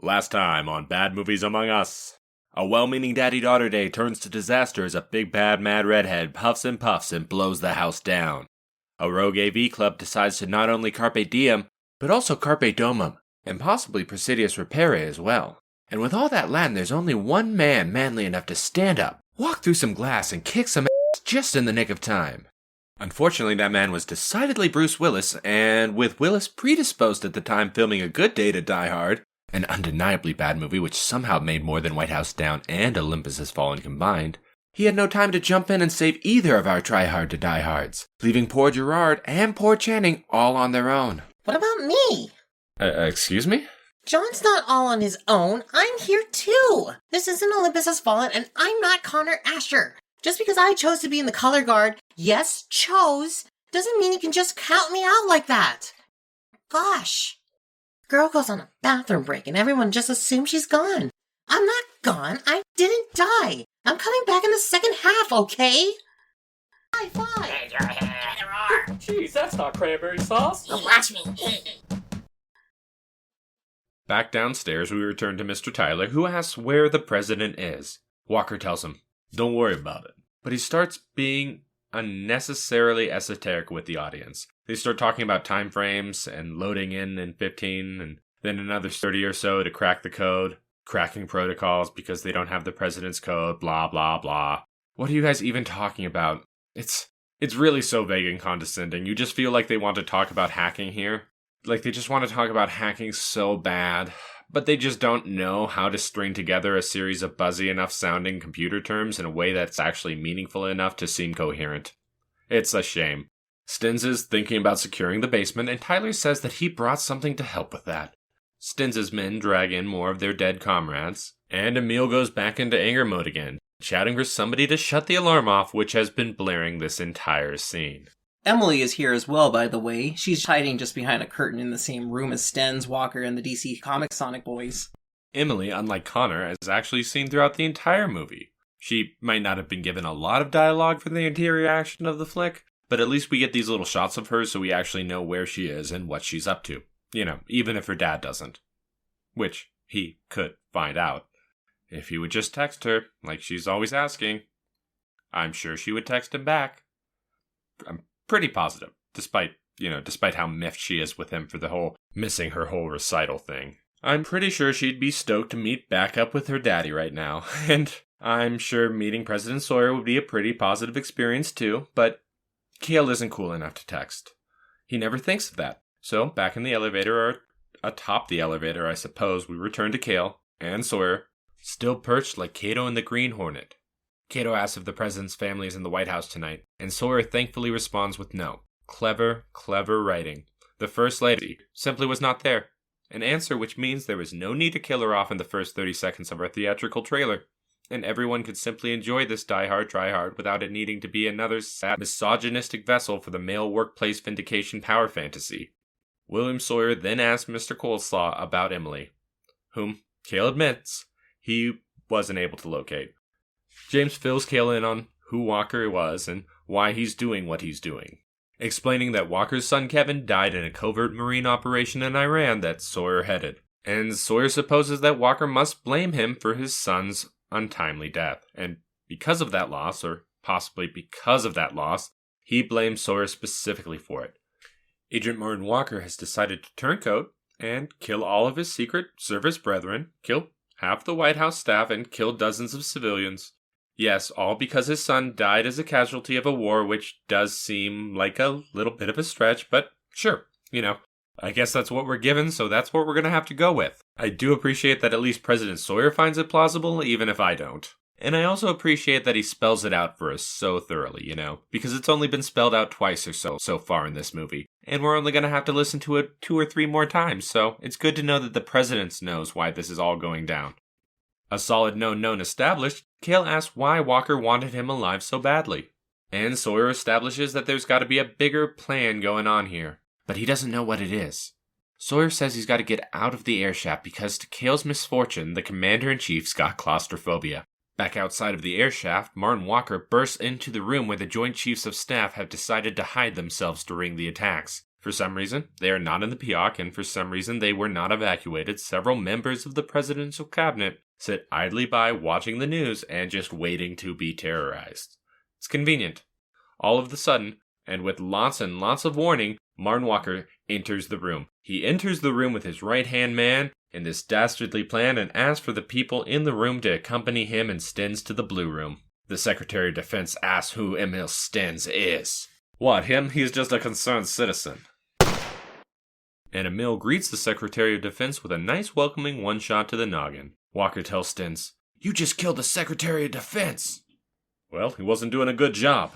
Last time on Bad Movies Among Us. A well-meaning daddy-daughter day turns to disaster as a big bad mad redhead puffs and blows the house down. A rogue AV club decides to not only carpe diem, but also carpe domum, and possibly Presidius repere as well. And with all that Latin, there's only one man manly enough to stand up, walk through some glass, and kick some ass just in the nick of time. Unfortunately, that man was decidedly Bruce Willis, and with Willis predisposed at the time filming A Good Day to Die Hard, an undeniably bad movie which somehow made more than White House Down and Olympus Has Fallen combined, he had no time to jump in and save either of our try-hard to die-hards, leaving poor Gerard and poor Channing all on their own. What about me? Excuse me? John's not all on his own. I'm here too. This isn't Olympus Has Fallen, and I'm not Connor Asher. Just because I chose to be in the color guard, yes, chose, doesn't mean you can just count me out like that. Gosh. Girl goes on a bathroom break and everyone just assumes she's gone. I'm not gone. I didn't die. I'm coming back in the second half, okay? High five. Jeez, that's not cranberry sauce. Watch me. Back downstairs, we return to Mr. Tyler, who asks where the president is. Walker tells him, "Don't worry about it." But he starts being unnecessarily esoteric with the audience. They start talking about time frames and loading in 15 and then another 30 or so to crack the code, cracking protocols because they don't have the president's code, blah, blah, blah. What are you guys even talking about? It's really so vague and condescending. You just feel like they want to talk about hacking here. Like they just want to talk about hacking so bad, but they just don't know how to string together a series of buzzy enough sounding computer terms in a way that's actually meaningful enough to seem coherent. It's a shame. Stins is thinking about securing the basement, and Tyler says that he brought something to help with that. Stins' men drag in more of their dead comrades, and Emil goes back into anger mode again, shouting for somebody to shut the alarm off, which has been blaring this entire scene. Emily is here as well, by the way. She's hiding just behind a curtain in the same room as Stens, Walker, and the DC Comics Sonic boys. Emily, unlike Connor, is actually seen throughout the entire movie. She might not have been given a lot of dialogue for the interior action of the flick, but at least we get these little shots of her so we actually know where she is and what she's up to. You know, even if her dad doesn't. Which he could find out. If he would just text her, like she's always asking, I'm sure she would text him back. I'm pretty positive, despite how miffed she is with him for the whole missing her whole recital thing. I'm pretty sure she'd be stoked to meet back up with her daddy right now, and I'm sure meeting President Sawyer would be a pretty positive experience too, but Cale isn't cool enough to text. He never thinks of that. So, back in the elevator, or atop the elevator, I suppose, we return to Cale and Sawyer, still perched like Cato in the Green Hornet. Cato asks if the president's family is in the White House tonight, and Sawyer thankfully responds with no. Clever, clever writing. The First Lady simply was not there. An answer which means there was no need to kill her off in the first 30 seconds of our theatrical trailer, and everyone could simply enjoy this die-hard, try-hard without it needing to be another sad, misogynistic vessel for the male workplace vindication power fantasy. William Sawyer then asks Mr. Coleslaw about Emily, whom Cale admits he wasn't able to locate. James fills Cale in on who Walker was and why he's doing what he's doing, explaining that Walker's son Kevin died in a covert marine operation in Iran that Sawyer headed, and Sawyer supposes that Walker must blame him for his son's untimely death, and because of that loss, or possibly because of that loss, he blames Sawyer specifically for it. Agent Martin Walker has decided to turncoat and kill all of his Secret Service brethren, kill half the White House staff, and kill dozens of civilians. Yes, all because his son died as a casualty of a war, which does seem like a little bit of a stretch, but sure, I guess that's what we're given, so that's what we're going to have to go with. I do appreciate that at least President Sawyer finds it plausible, even if I don't. And I also appreciate that he spells it out for us so thoroughly, because it's only been spelled out twice or so far in this movie, and we're only going to have to listen to it 2 or 3 more times, so it's good to know that the president knows why this is all going down. A solid known established, Cale asks why Walker wanted him alive so badly. And Sawyer establishes that there's got to be a bigger plan going on here. But he doesn't know what it is. Sawyer says he's got to get out of the air shaft because to Cale's misfortune, the commander-in-chief's got claustrophobia. Back outside of the air shaft, Martin Walker bursts into the room where the Joint Chiefs of Staff have decided to hide themselves during the attacks. For some reason, they are not in the Peoc, and for some reason, they were not evacuated. Several members of the presidential cabinet sit idly by watching the news and just waiting to be terrorized. It's convenient. All of a sudden, and with lots and lots of warning, Martin Walker enters the room. He enters the room with his right-hand man in this dastardly plan and asks for the people in the room to accompany him and Stens to the Blue Room. The Secretary of Defense asks who Emil Stens is. What, him? He's just a concerned citizen. And Emil greets the Secretary of Defense with a nice welcoming one-shot to the noggin. Walker tells Stens, "You just killed the Secretary of Defense." Well, he wasn't doing a good job.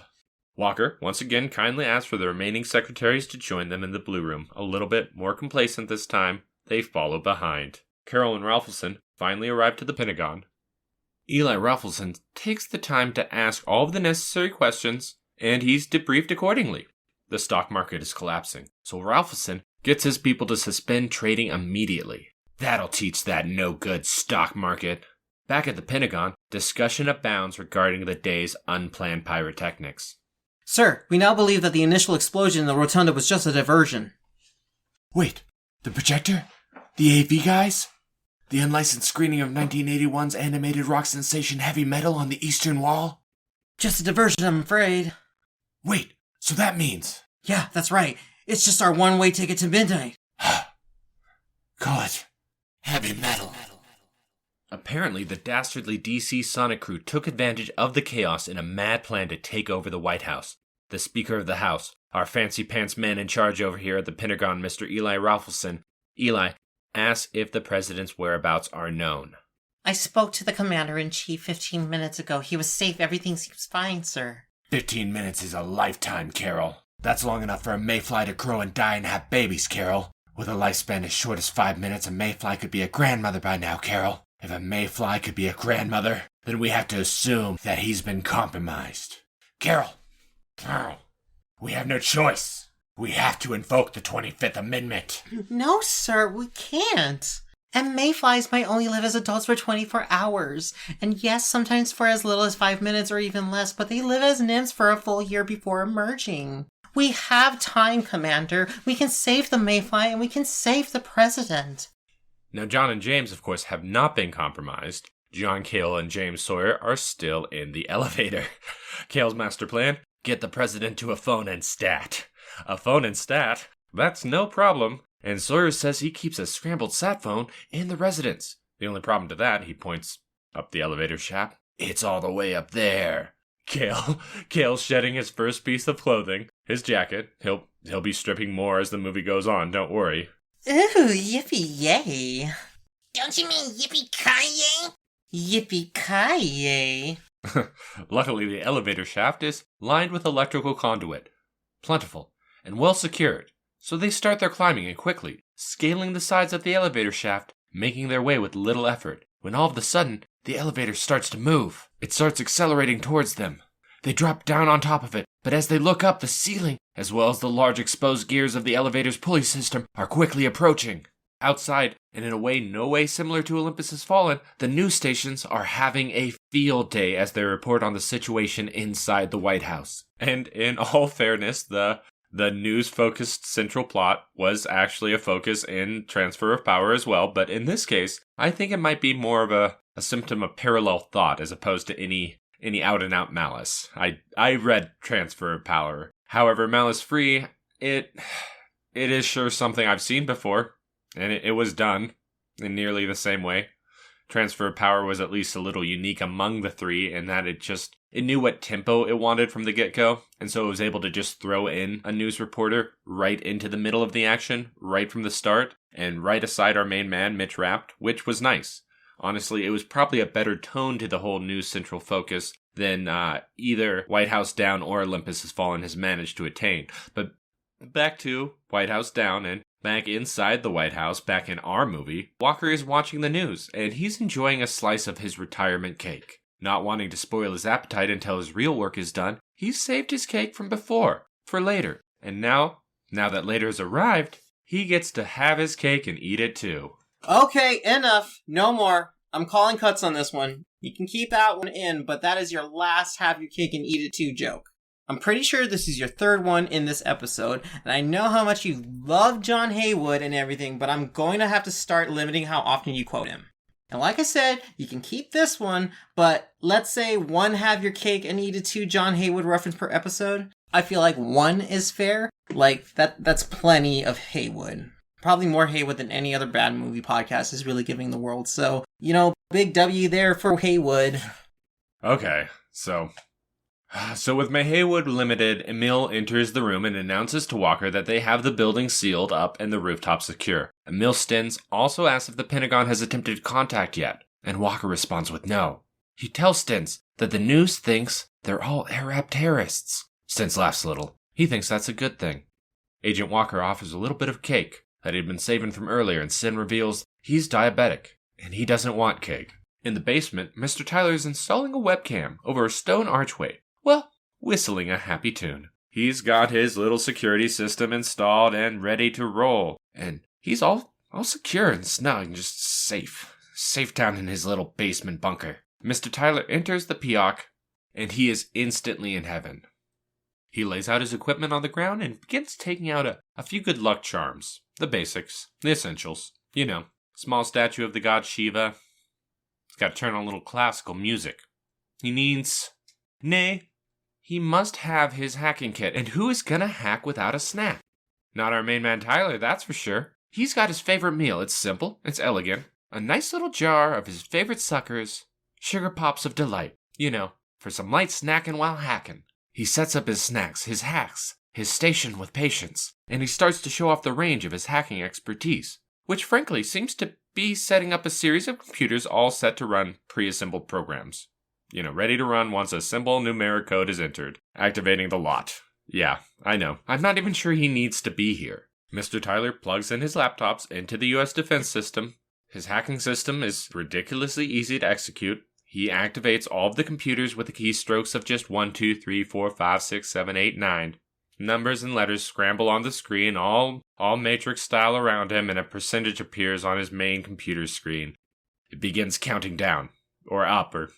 Walker, once again, kindly asks for the remaining secretaries to join them in the Blue Room. A little bit more complacent this time, they follow behind. Carol and Ralphson finally arrive to the Pentagon. Eli Ralphson takes the time to ask all of the necessary questions, and he's debriefed accordingly. The stock market is collapsing, so Ralphson gets his people to suspend trading immediately. That'll teach that no-good stock market. Back at the Pentagon, discussion abounds regarding the day's unplanned pyrotechnics. Sir, we now believe that the initial explosion in the rotunda was just a diversion. Wait, the projector? The AV guys? The unlicensed screening of 1981's animated rock sensation Heavy Metal on the Eastern Wall? Just a diversion, I'm afraid. Wait, so that means... Yeah, that's right. It's just our one-way ticket to midnight. Call it Heavy Metal. Apparently, the dastardly DC Sonic crew took advantage of the chaos in a mad plan to take over the White House. The Speaker of the House, our fancy pants man in charge over here at the Pentagon, Mr. Eli Ralphson, Eli asks if the president's whereabouts are known. I spoke to the commander-in-chief 15 minutes ago. He was safe. Everything seems fine, sir. 15 minutes is a lifetime, Carol. That's long enough for a mayfly to grow and die and have babies, Carol. With a lifespan as short as 5 minutes, a mayfly could be a grandmother by now, Carol. If a mayfly could be a grandmother, then we have to assume that he's been compromised. Carol, we have no choice. We have to invoke the 25th Amendment. No, sir, we can't. And mayflies might only live as adults for 24 hours. And yes, sometimes for as little as 5 minutes or even less, but they live as nymphs for a full year before emerging. We have time, Commander. We can save the mayfly and we can save the president. Now, John and James, of course, have not been compromised. John Cale and James Sawyer are still in the elevator. Cale's master plan? Get the president to a phone and stat. A phone and stat? That's no problem. And Sawyer says he keeps a scrambled sat phone in the residence. The only problem to that, he points up the elevator shaft, it's all the way up there. Cale's shedding his first piece of clothing, his jacket. He'll be stripping more as the movie goes on, don't worry. Ooh, yippee-yay. Don't you mean yippee-ki-yay? Yippee-ki-yay. Luckily, the elevator shaft is lined with electrical conduit, plentiful and well secured, so they start their climbing and quickly, scaling the sides of the elevator shaft, making their way with little effort, when all of a sudden, the elevator starts to move. It starts accelerating towards them. They drop down on top of it, but as they look up, the ceiling, as well as the large exposed gears of the elevator's pulley system, are quickly approaching. Outside, and in a way no way similar to Olympus Has Fallen, the news stations are having a field day as they report on the situation inside the White House. And in all fairness, the news-focused central plot was actually a focus in transfer of power as well, but in this case, I think it might be more of a symptom of parallel thought as opposed to any out-and-out malice. I read Transfer of Power. However, malice-free, it is sure something I've seen before, and it was done in nearly the same way. Transfer of Power was at least a little unique among the three in that it knew what tempo it wanted from the get-go, and so it was able to just throw in a news reporter right into the middle of the action, right from the start, and right aside our main man, Mitch Rapt, which was nice. Honestly, it was probably a better tone to the whole news central focus than either White House Down or Olympus Has Fallen has managed to attain. But back to White House Down, and back inside the White House, back in our movie, Walker is watching the news, and he's enjoying a slice of his retirement cake. Not wanting to spoil his appetite until his real work is done, he's saved his cake from before, for later. And now that later has arrived, he gets to have his cake and eat it too. Okay, enough. No more. I'm calling cuts on this one. You can keep that one in, but that is your last have your cake and eat it too joke. I'm pretty sure this is your third one in this episode, and I know how much you love John Haywood and everything, but I'm going to have to start limiting how often you quote him. And like I said, you can keep this one, but let's say one have your cake and eat it too John Haywood reference per episode. I feel like one is fair. Like, that's plenty of Haywood. Probably more Haywood than any other bad movie podcast is really giving the world. So, big W there for Haywood. Okay, so with my Haywood limited, Emil enters the room and announces to Walker that they have the building sealed up and the rooftop secure. Emil Stins also asks if the Pentagon has attempted contact yet, and Walker responds with no. He tells Stins that the news thinks they're all Arab terrorists. Stins laughs a little. He thinks that's a good thing. Agent Walker offers a little bit of cake that he'd been saving from earlier, and Stins reveals he's diabetic, and he doesn't want cake. In the basement, Mr. Tyler is installing a webcam over a stone archway, whistling a happy tune. He's got his little security system installed and ready to roll, and he's all secure and snug and just safe down in his little basement bunker. Mr. Tyler enters the PIOC, and he is instantly in heaven. He lays out his equipment on the ground and begins taking out a few good luck charms. The basics, the essentials. Small statue of the god Shiva. He's got to turn on a little classical music. He must have his hacking kit, and who is gonna hack without a snack? Not our main man Tyler, that's for sure. He's got his favorite meal. It's simple, it's elegant. A nice little jar of his favorite suckers, sugar pops of delight, for some light snacking while hacking. He sets up his snacks, his hacks, his station with patience, and he starts to show off the range of his hacking expertise, which frankly seems to be setting up a series of computers all set to run pre-assembled programs. Ready to run once a simple numeric code is entered, activating the lot. Yeah, I know. I'm not even sure he needs to be here. Mr. Tyler plugs in his laptops into the U.S. defense system. His hacking system is ridiculously easy to execute. He activates all of the computers with the keystrokes of just 1, 2, 3, 4, 5, 6, 7, 8, 9. Numbers and letters scramble on the screen, all matrix style around him, and a percentage appears on his main computer screen. It begins counting down, or up, or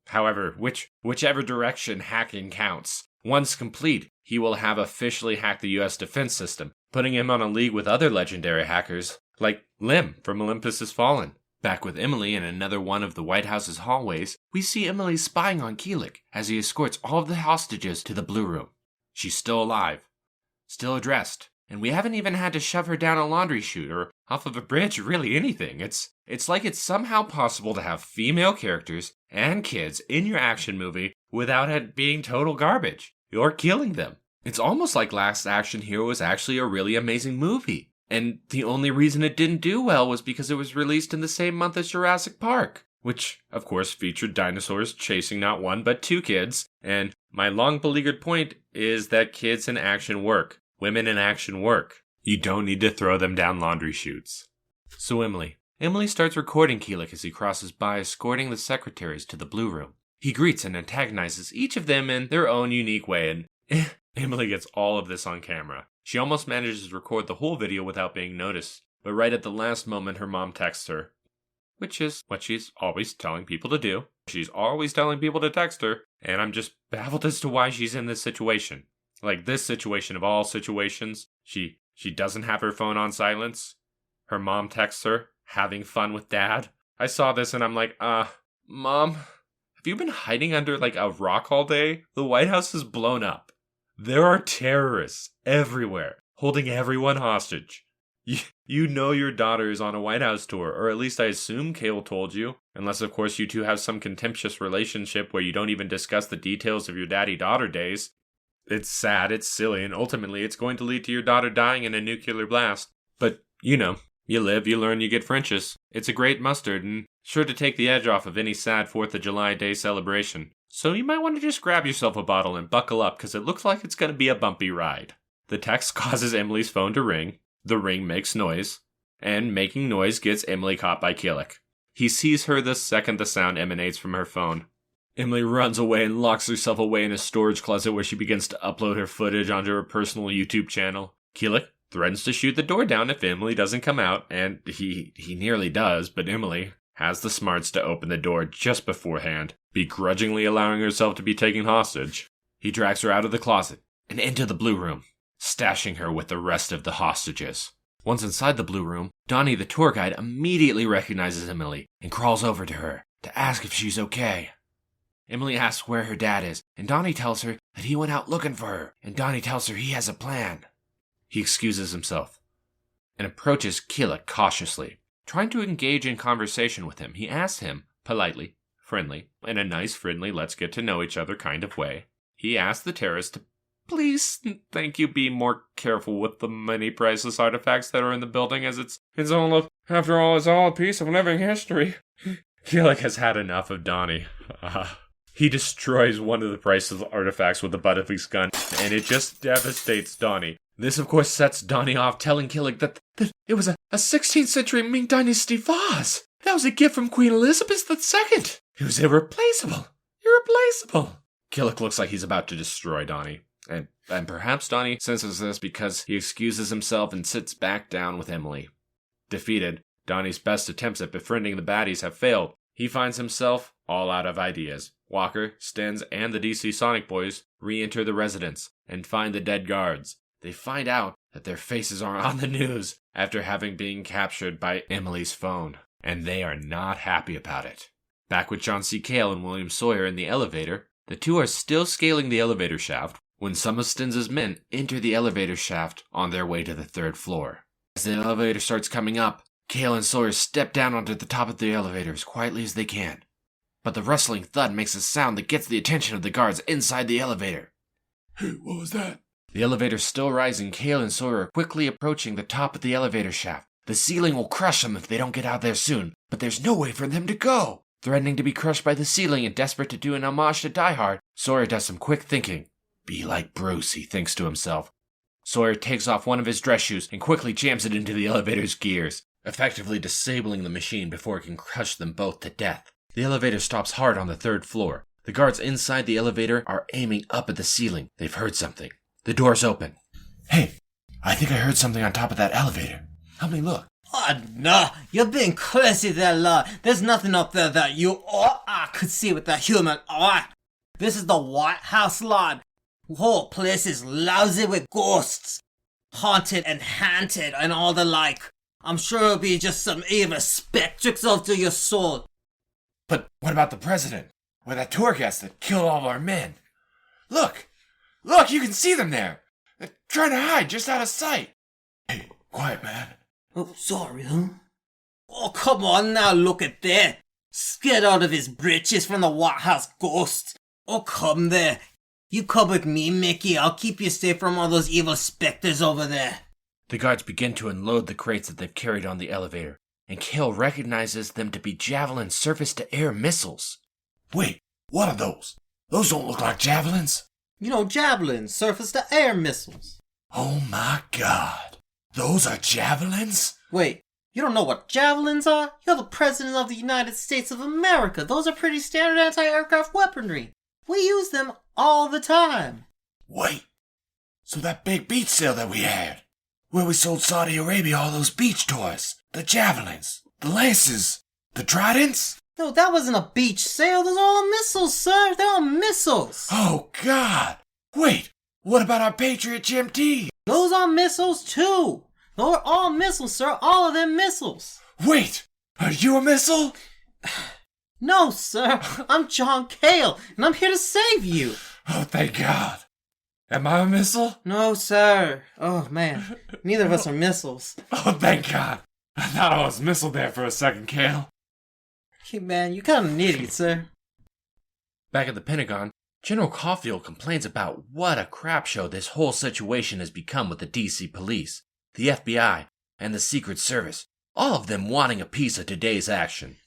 however, whichever direction hacking counts. Once complete, he will have officially hacked the U.S. defense system, putting him on a league with other legendary hackers, like Lim from Olympus Has Fallen. Back with Emily in another one of the White House's hallways, we see Emily spying on Keelik as he escorts all of the hostages to the Blue Room. She's still alive, still dressed, and we haven't even had to shove her down a laundry chute or off of a bridge or really anything. It's like it's somehow possible to have female characters and kids in your action movie without it being total garbage or killing them. It's almost like Last Action Hero was actually a really amazing movie, and the only reason it didn't do well was because it was released in the same month as Jurassic Park, which, of course, featured dinosaurs chasing not one but two kids, and my long-beleaguered point is that kids in action work. Women in action work. You don't need to throw them down laundry chutes. So Emily starts recording Keelik as he crosses by, escorting the secretaries to the Blue Room. He greets and antagonizes each of them in their own unique way, and Emily gets all of this on camera. She almost manages to record the whole video without being noticed, but right at the last moment her mom texts her, which is what she's always telling people to do. She's always telling people to text her, and I'm just baffled as to why she's in this situation. Like this situation of all situations, she doesn't have her phone on silence. Her mom texts her, having fun with dad. I saw this and I'm like, Mom, have you been hiding under like a rock all day? The White House is blown up. There are terrorists everywhere, holding everyone hostage. You know your daughter is on a White House tour, or at least I assume Cale told you. Unless, of course, you two have some contemptuous relationship where you don't even discuss the details of your daddy-daughter days. It's sad, it's silly, and ultimately it's going to lead to your daughter dying in a nuclear blast. But, you live, you learn, you get Frenches. It's a great mustard, and sure to take the edge off of any sad 4th of July Day celebration. So you might want to just grab yourself a bottle and buckle up, because it looks like it's going to be a bumpy ride. The text causes Emily's phone to ring. The ring makes noise, and making noise gets Emily caught by Keelik. He sees her the second the sound emanates from her phone. Emily runs away and locks herself away in a storage closet where she begins to upload her footage onto her personal YouTube channel. Keelik threatens to shoot the door down if Emily doesn't come out, and he nearly does, but Emily has the smarts to open the door just beforehand, begrudgingly allowing herself to be taken hostage. He drags her out of the closet and into the blue room, stashing her with the rest of the hostages. Once inside the blue room, Donnie the tour guide immediately recognizes Emily and crawls over to her to ask if she's okay. Emily asks where her dad is, and Donnie tells her that he went out looking for her, and Donnie tells her he has a plan. He excuses himself and approaches Keelik cautiously. Trying to engage in conversation with him, he asks him, politely, friendly, in a nice, friendly, let's get to know each other kind of way. He asks the terrorist to please, thank you, be more careful with the many priceless artifacts that are in the building, as after all, it's all a piece of living history. Keelik has had enough of Donnie. He destroys one of the priceless artifacts with the butt of his gun, and it just devastates Donnie. This, of course, sets Donnie off, telling Keelik that it was a 16th century Ming Dynasty vase. That was a gift from Queen Elizabeth II. It was irreplaceable. Keelik looks like he's about to destroy Donnie. And perhaps Donnie senses this because he excuses himself and sits back down with Emily. Defeated, Donnie's best attempts at befriending the baddies have failed. He finds himself all out of ideas. Walker, Stens, and the DC Sonic Boys re-enter the residence and find the dead guards. They find out that their faces are on the news after having been captured by Emily's phone, and they are not happy about it. Back with John C. Cale and William Sawyer in the elevator, the two are still scaling the elevator shaft when some of Stens' men enter the elevator shaft on their way to the 3rd floor. As the elevator starts coming up, Cale and Sawyer step down onto the top of the elevator as quietly as they can. But the rustling thud makes a sound that gets the attention of the guards inside the elevator. Hey, what was that? The elevator's still rising. Cale and Sawyer are quickly approaching the top of the elevator shaft. The ceiling will crush them if they don't get out there soon, but there's no way for them to go. Threatening to be crushed by the ceiling and desperate to do an homage to Die Hard, Sawyer does some quick thinking. Be like Bruce, he thinks to himself. Sawyer takes off one of his dress shoes and quickly jams it into the elevator's gears, effectively disabling the machine before it can crush them both to death. The elevator stops hard on the 3rd floor. The guards inside the elevator are aiming up at the ceiling. They've heard something. The door's open. Hey, I think I heard something on top of that elevator. Help me look. Oh, no, you're being crazy there, lad. There's nothing up there that you or I could see with the human eye. This is the White House, lad. The whole place is lousy with ghosts. Haunted and hanted and all the like. I'm sure it'll be just some evil spectrix after your soul. But what about the president? Or that tour guest that killed all of our men? Look! Look, you can see them there! They're trying to hide just out of sight. Hey, quiet, man. Oh, sorry, huh? Oh, come on now, look at that. Scared out of his britches from the White House ghost. Oh, come there. You come with me, Mickey. I'll keep you safe from all those evil specters over there. The guards begin to unload the crates that they've carried on the elevator, and Cale recognizes them to be Javelin surface-to-air missiles. Wait, what are those? Those don't look like javelins. You know, javelins, surface-to-air missiles. Oh my god. Those are javelins? Wait, you don't know what javelins are? You're the President of the United States of America. Those are pretty standard anti-aircraft weaponry. We use them all the time. Wait, so that big beach sale that we had, where we sold Saudi Arabia all those beach toys, the javelins, the lances, the tridents? No, that wasn't a beach sale. Those are all missiles, sir. They're all missiles. Oh god. Wait, what about our Patriot GMT? Those are missiles too. Those are all missiles, sir. All of them missiles. Wait, are you a missile? No, sir. I'm John Cale, and I'm here to save you. Oh, thank God. Am I a missile? No, sir. Oh, man. Neither of us are missiles. Oh, thank God. I thought I was missiled there for a second, Cale. Hey, man, you're kind of an idiot, sir. Back at the Pentagon, General Caulfield complains about what a crap show this whole situation has become with the DC police, the FBI, and the Secret Service, all of them wanting a piece of today's action.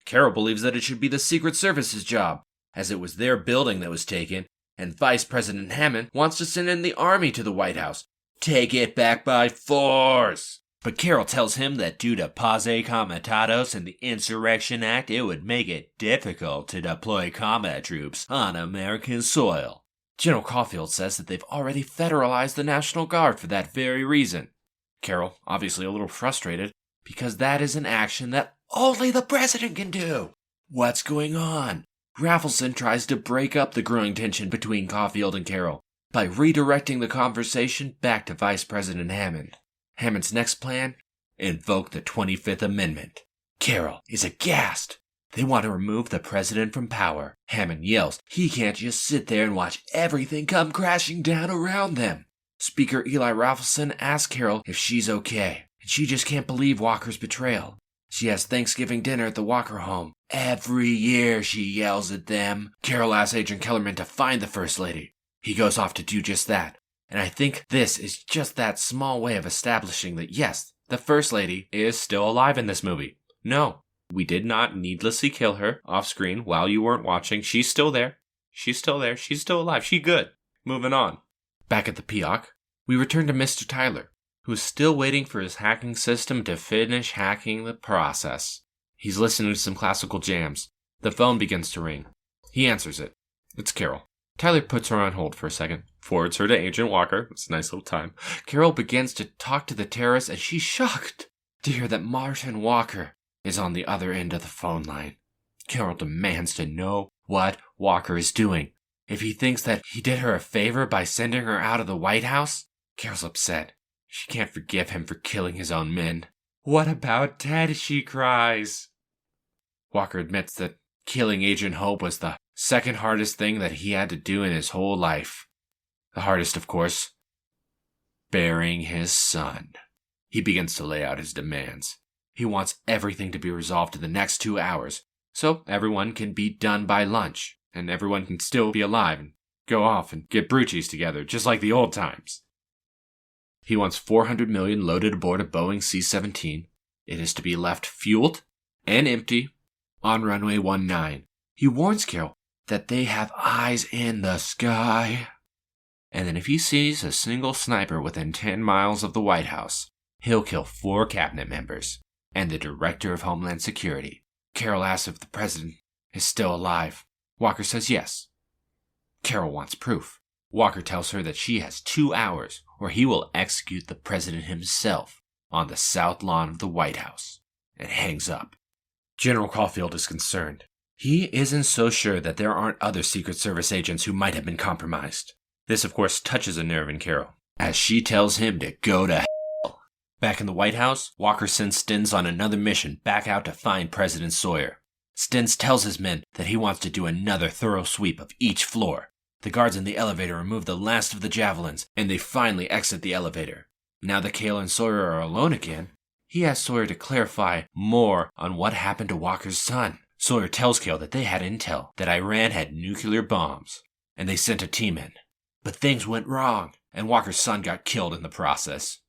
Carol believes that it should be the Secret Service's job, as it was their building that was taken, and Vice President Hammond wants to send in the army to the White House. Take it back by force! But Carol tells him that due to Pase Comitatus and the Insurrection Act, it would make it difficult to deploy combat troops on American soil. General Caulfield says that they've already federalized the National Guard for that very reason. Carol, obviously a little frustrated, because that is an action that only the president can do. What's going on? Raffleson tries to break up the growing tension between Caulfield and Carol by redirecting the conversation back to Vice President Hammond. Hammond's next plan? Invoke the 25th Amendment. Carol is aghast. They want to remove the president from power. Hammond yells he can't just sit there and watch everything come crashing down around them. Speaker Eli Raffleson asks Carol if she's okay, and she just can't believe Walker's betrayal. She has Thanksgiving dinner at the Walker home. Every year, she yells at them. Carol asks Agent Kellerman to find the First Lady. He goes off to do just that. And I think this is just that small way of establishing that, yes, the First Lady is still alive in this movie. No, we did not needlessly kill her off screen while you weren't watching. She's still there. She's still there. She's still alive. She's good. Moving on. Back at the Peoc, we return to Mr. Tyler, who is still waiting for his hacking system to finish hacking the process. He's listening to some classical jams. The phone begins to ring. He answers it. It's Carol. Tyler puts her on hold for a second, forwards her to Agent Walker. It's a nice little time. Carol begins to talk to the terrorist, and she's shocked to hear that Martin Walker is on the other end of the phone line. Carol demands to know what Walker is doing. If he thinks that he did her a favor by sending her out of the White House, Carol's upset. She can't forgive him for killing his own men. What about Ted? She cries. Walker admits that killing Agent Hope was the second hardest thing that he had to do in his whole life. The hardest, of course, burying his son. He begins to lay out his demands. He wants everything to be resolved in the next 2 hours, so everyone can be done by lunch, and everyone can still be alive and go off and get broochies together, just like the old times. He wants $400 million loaded aboard a Boeing C-17. It is to be left fueled and empty on runway 19. He warns Carol that they have eyes in the sky. And then if he sees a single sniper within 10 miles of the White House, he'll kill 4 cabinet members and the director of Homeland Security. Carol asks if the president is still alive. Walker says yes. Carol wants proof. Walker tells her that she has 2 hours or he will execute the president himself on the south lawn of the White House, and hangs up. General Caulfield is concerned. He isn't so sure that there aren't other Secret Service agents who might have been compromised. This, of course, touches a nerve in Carol, as she tells him to go to hell. Back in the White House, Walker sends Stins on another mission back out to find President Sawyer. Stins tells his men that he wants to do another thorough sweep of each floor. The guards in the elevator remove the last of the javelins, and they finally exit the elevator. Now that Cale and Sawyer are alone again, he asks Sawyer to clarify more on what happened to Walker's son. Sawyer tells Cale that they had intel that Iran had nuclear bombs, and they sent a team in. But things went wrong, and Walker's son got killed in the process.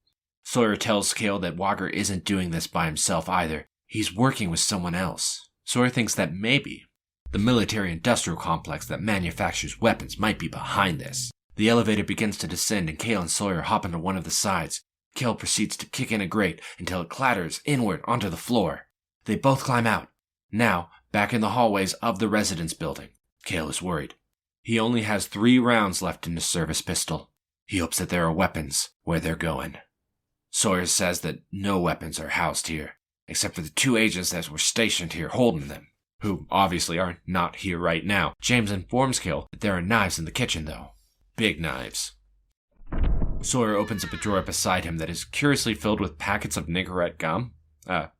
Sawyer tells Cale that Walker isn't doing this by himself either. He's working with someone else. Sawyer thinks that maybe the military-industrial complex that manufactures weapons might be behind this. The elevator begins to descend, and Cale and Sawyer hop onto one of the sides. Cale proceeds to kick in a grate until it clatters inward onto the floor. They both climb out. Now, back in the hallways of the residence building, Cale is worried. He only has 3 rounds left in his service pistol. He hopes that there are weapons where they're going. Sawyer says that no weapons are housed here, except for the 2 agents that were stationed here holding them, who obviously are not here right now. James informs Cale that there are knives in the kitchen, though. Big knives. Sawyer opens up a drawer beside him that is curiously filled with packets of Nicorette gum, a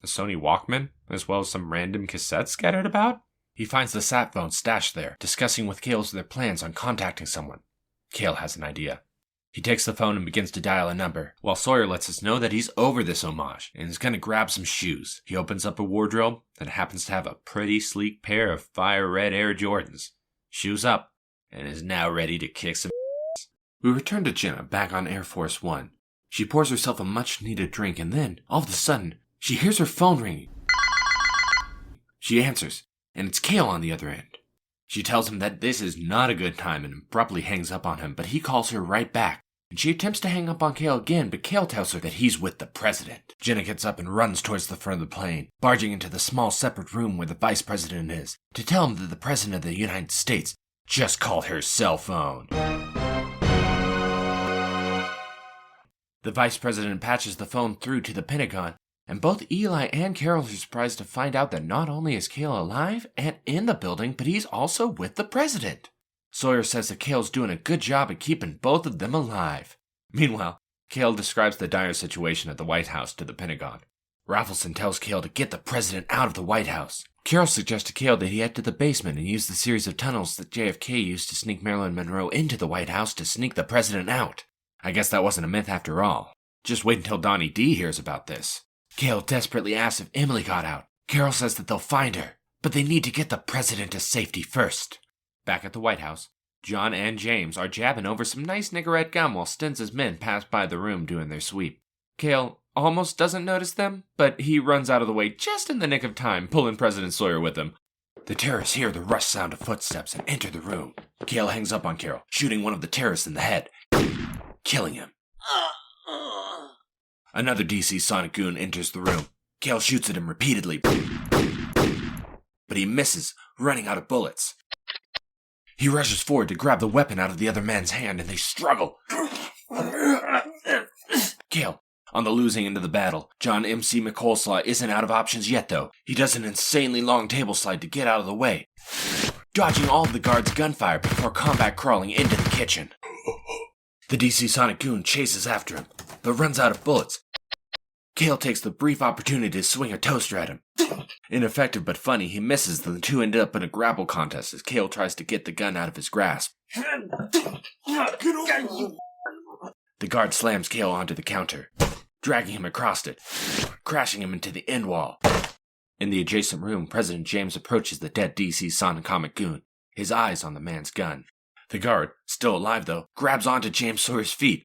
Sony Walkman, as well as some random cassettes scattered about. He finds the sat phone stashed there, discussing with Cale their plans on contacting someone. Cale has an idea. He takes the phone and begins to dial a number, while Sawyer lets us know that he's over this homage and is going to grab some shoes. He opens up a wardrobe that happens to have a pretty sleek pair of fire red Air Jordans. Shoes up, and is now ready to kick some ass. We return to Jenna back on Air Force One. She pours herself a much-needed drink, and then, all of a sudden, she hears her phone ringing. She answers, and it's Cale on the other end. She tells him that this is not a good time and abruptly hangs up on him, but he calls her right back. And she attempts to hang up on Cale again, but Cale tells her that he's with the president. Jenna gets up and runs towards the front of the plane, barging into the small separate room where the vice president is, to tell him that the president of the United States just called her cell phone. The vice president patches the phone through to the Pentagon, And both Eli and Carol are surprised to find out that not only is Cale alive and in the building, but he's also with the president. Sawyer says that Cale's doing a good job at keeping both of them alive. Meanwhile, Cale describes the dire situation at the White House to the Pentagon. Raffleson tells Cale to get the president out of the White House. Carol suggests to Cale that he head to the basement and use the series of tunnels that JFK used to sneak Marilyn Monroe into the White House to sneak the president out. I guess that wasn't a myth after all. Just wait until Donnie D hears about this. Cale desperately asks if Emily got out. Carol says that they'll find her, but they need to get the president to safety first. Back at the White House, John and James are jabbing over some nice Nicorette gum while Stins' men pass by the room doing their sweep. Cale almost doesn't notice them, but he runs out of the way just in the nick of time, pulling President Sawyer with him. The terrorists hear the rush sound of footsteps and enter the room. Cale hangs up on Carol, shooting one of the terrorists in the head, killing him. Another DC Sonic goon enters the room. Cale shoots at him repeatedly, but he misses, running out of bullets. He rushes forward to grab the weapon out of the other man's hand, and they struggle. Cale, on the losing end of the battle. John M.C. McColeslaw isn't out of options yet, though. He does an insanely long table slide to get out of the way, dodging all of the guards' gunfire before combat crawling into the kitchen. The DC Sonic goon chases after him, but runs out of bullets. Cale takes the brief opportunity to swing a toaster at him. Ineffective but funny, he misses, and the two end up in a grapple contest as Cale tries to get the gun out of his grasp. The guard slams Cale onto the counter, dragging him across it, crashing him into the end wall. In the adjacent room, President James approaches the dead DC Sonic comic goon, his eyes on the man's gun. The guard, still alive though, grabs onto James Sawyer's feet,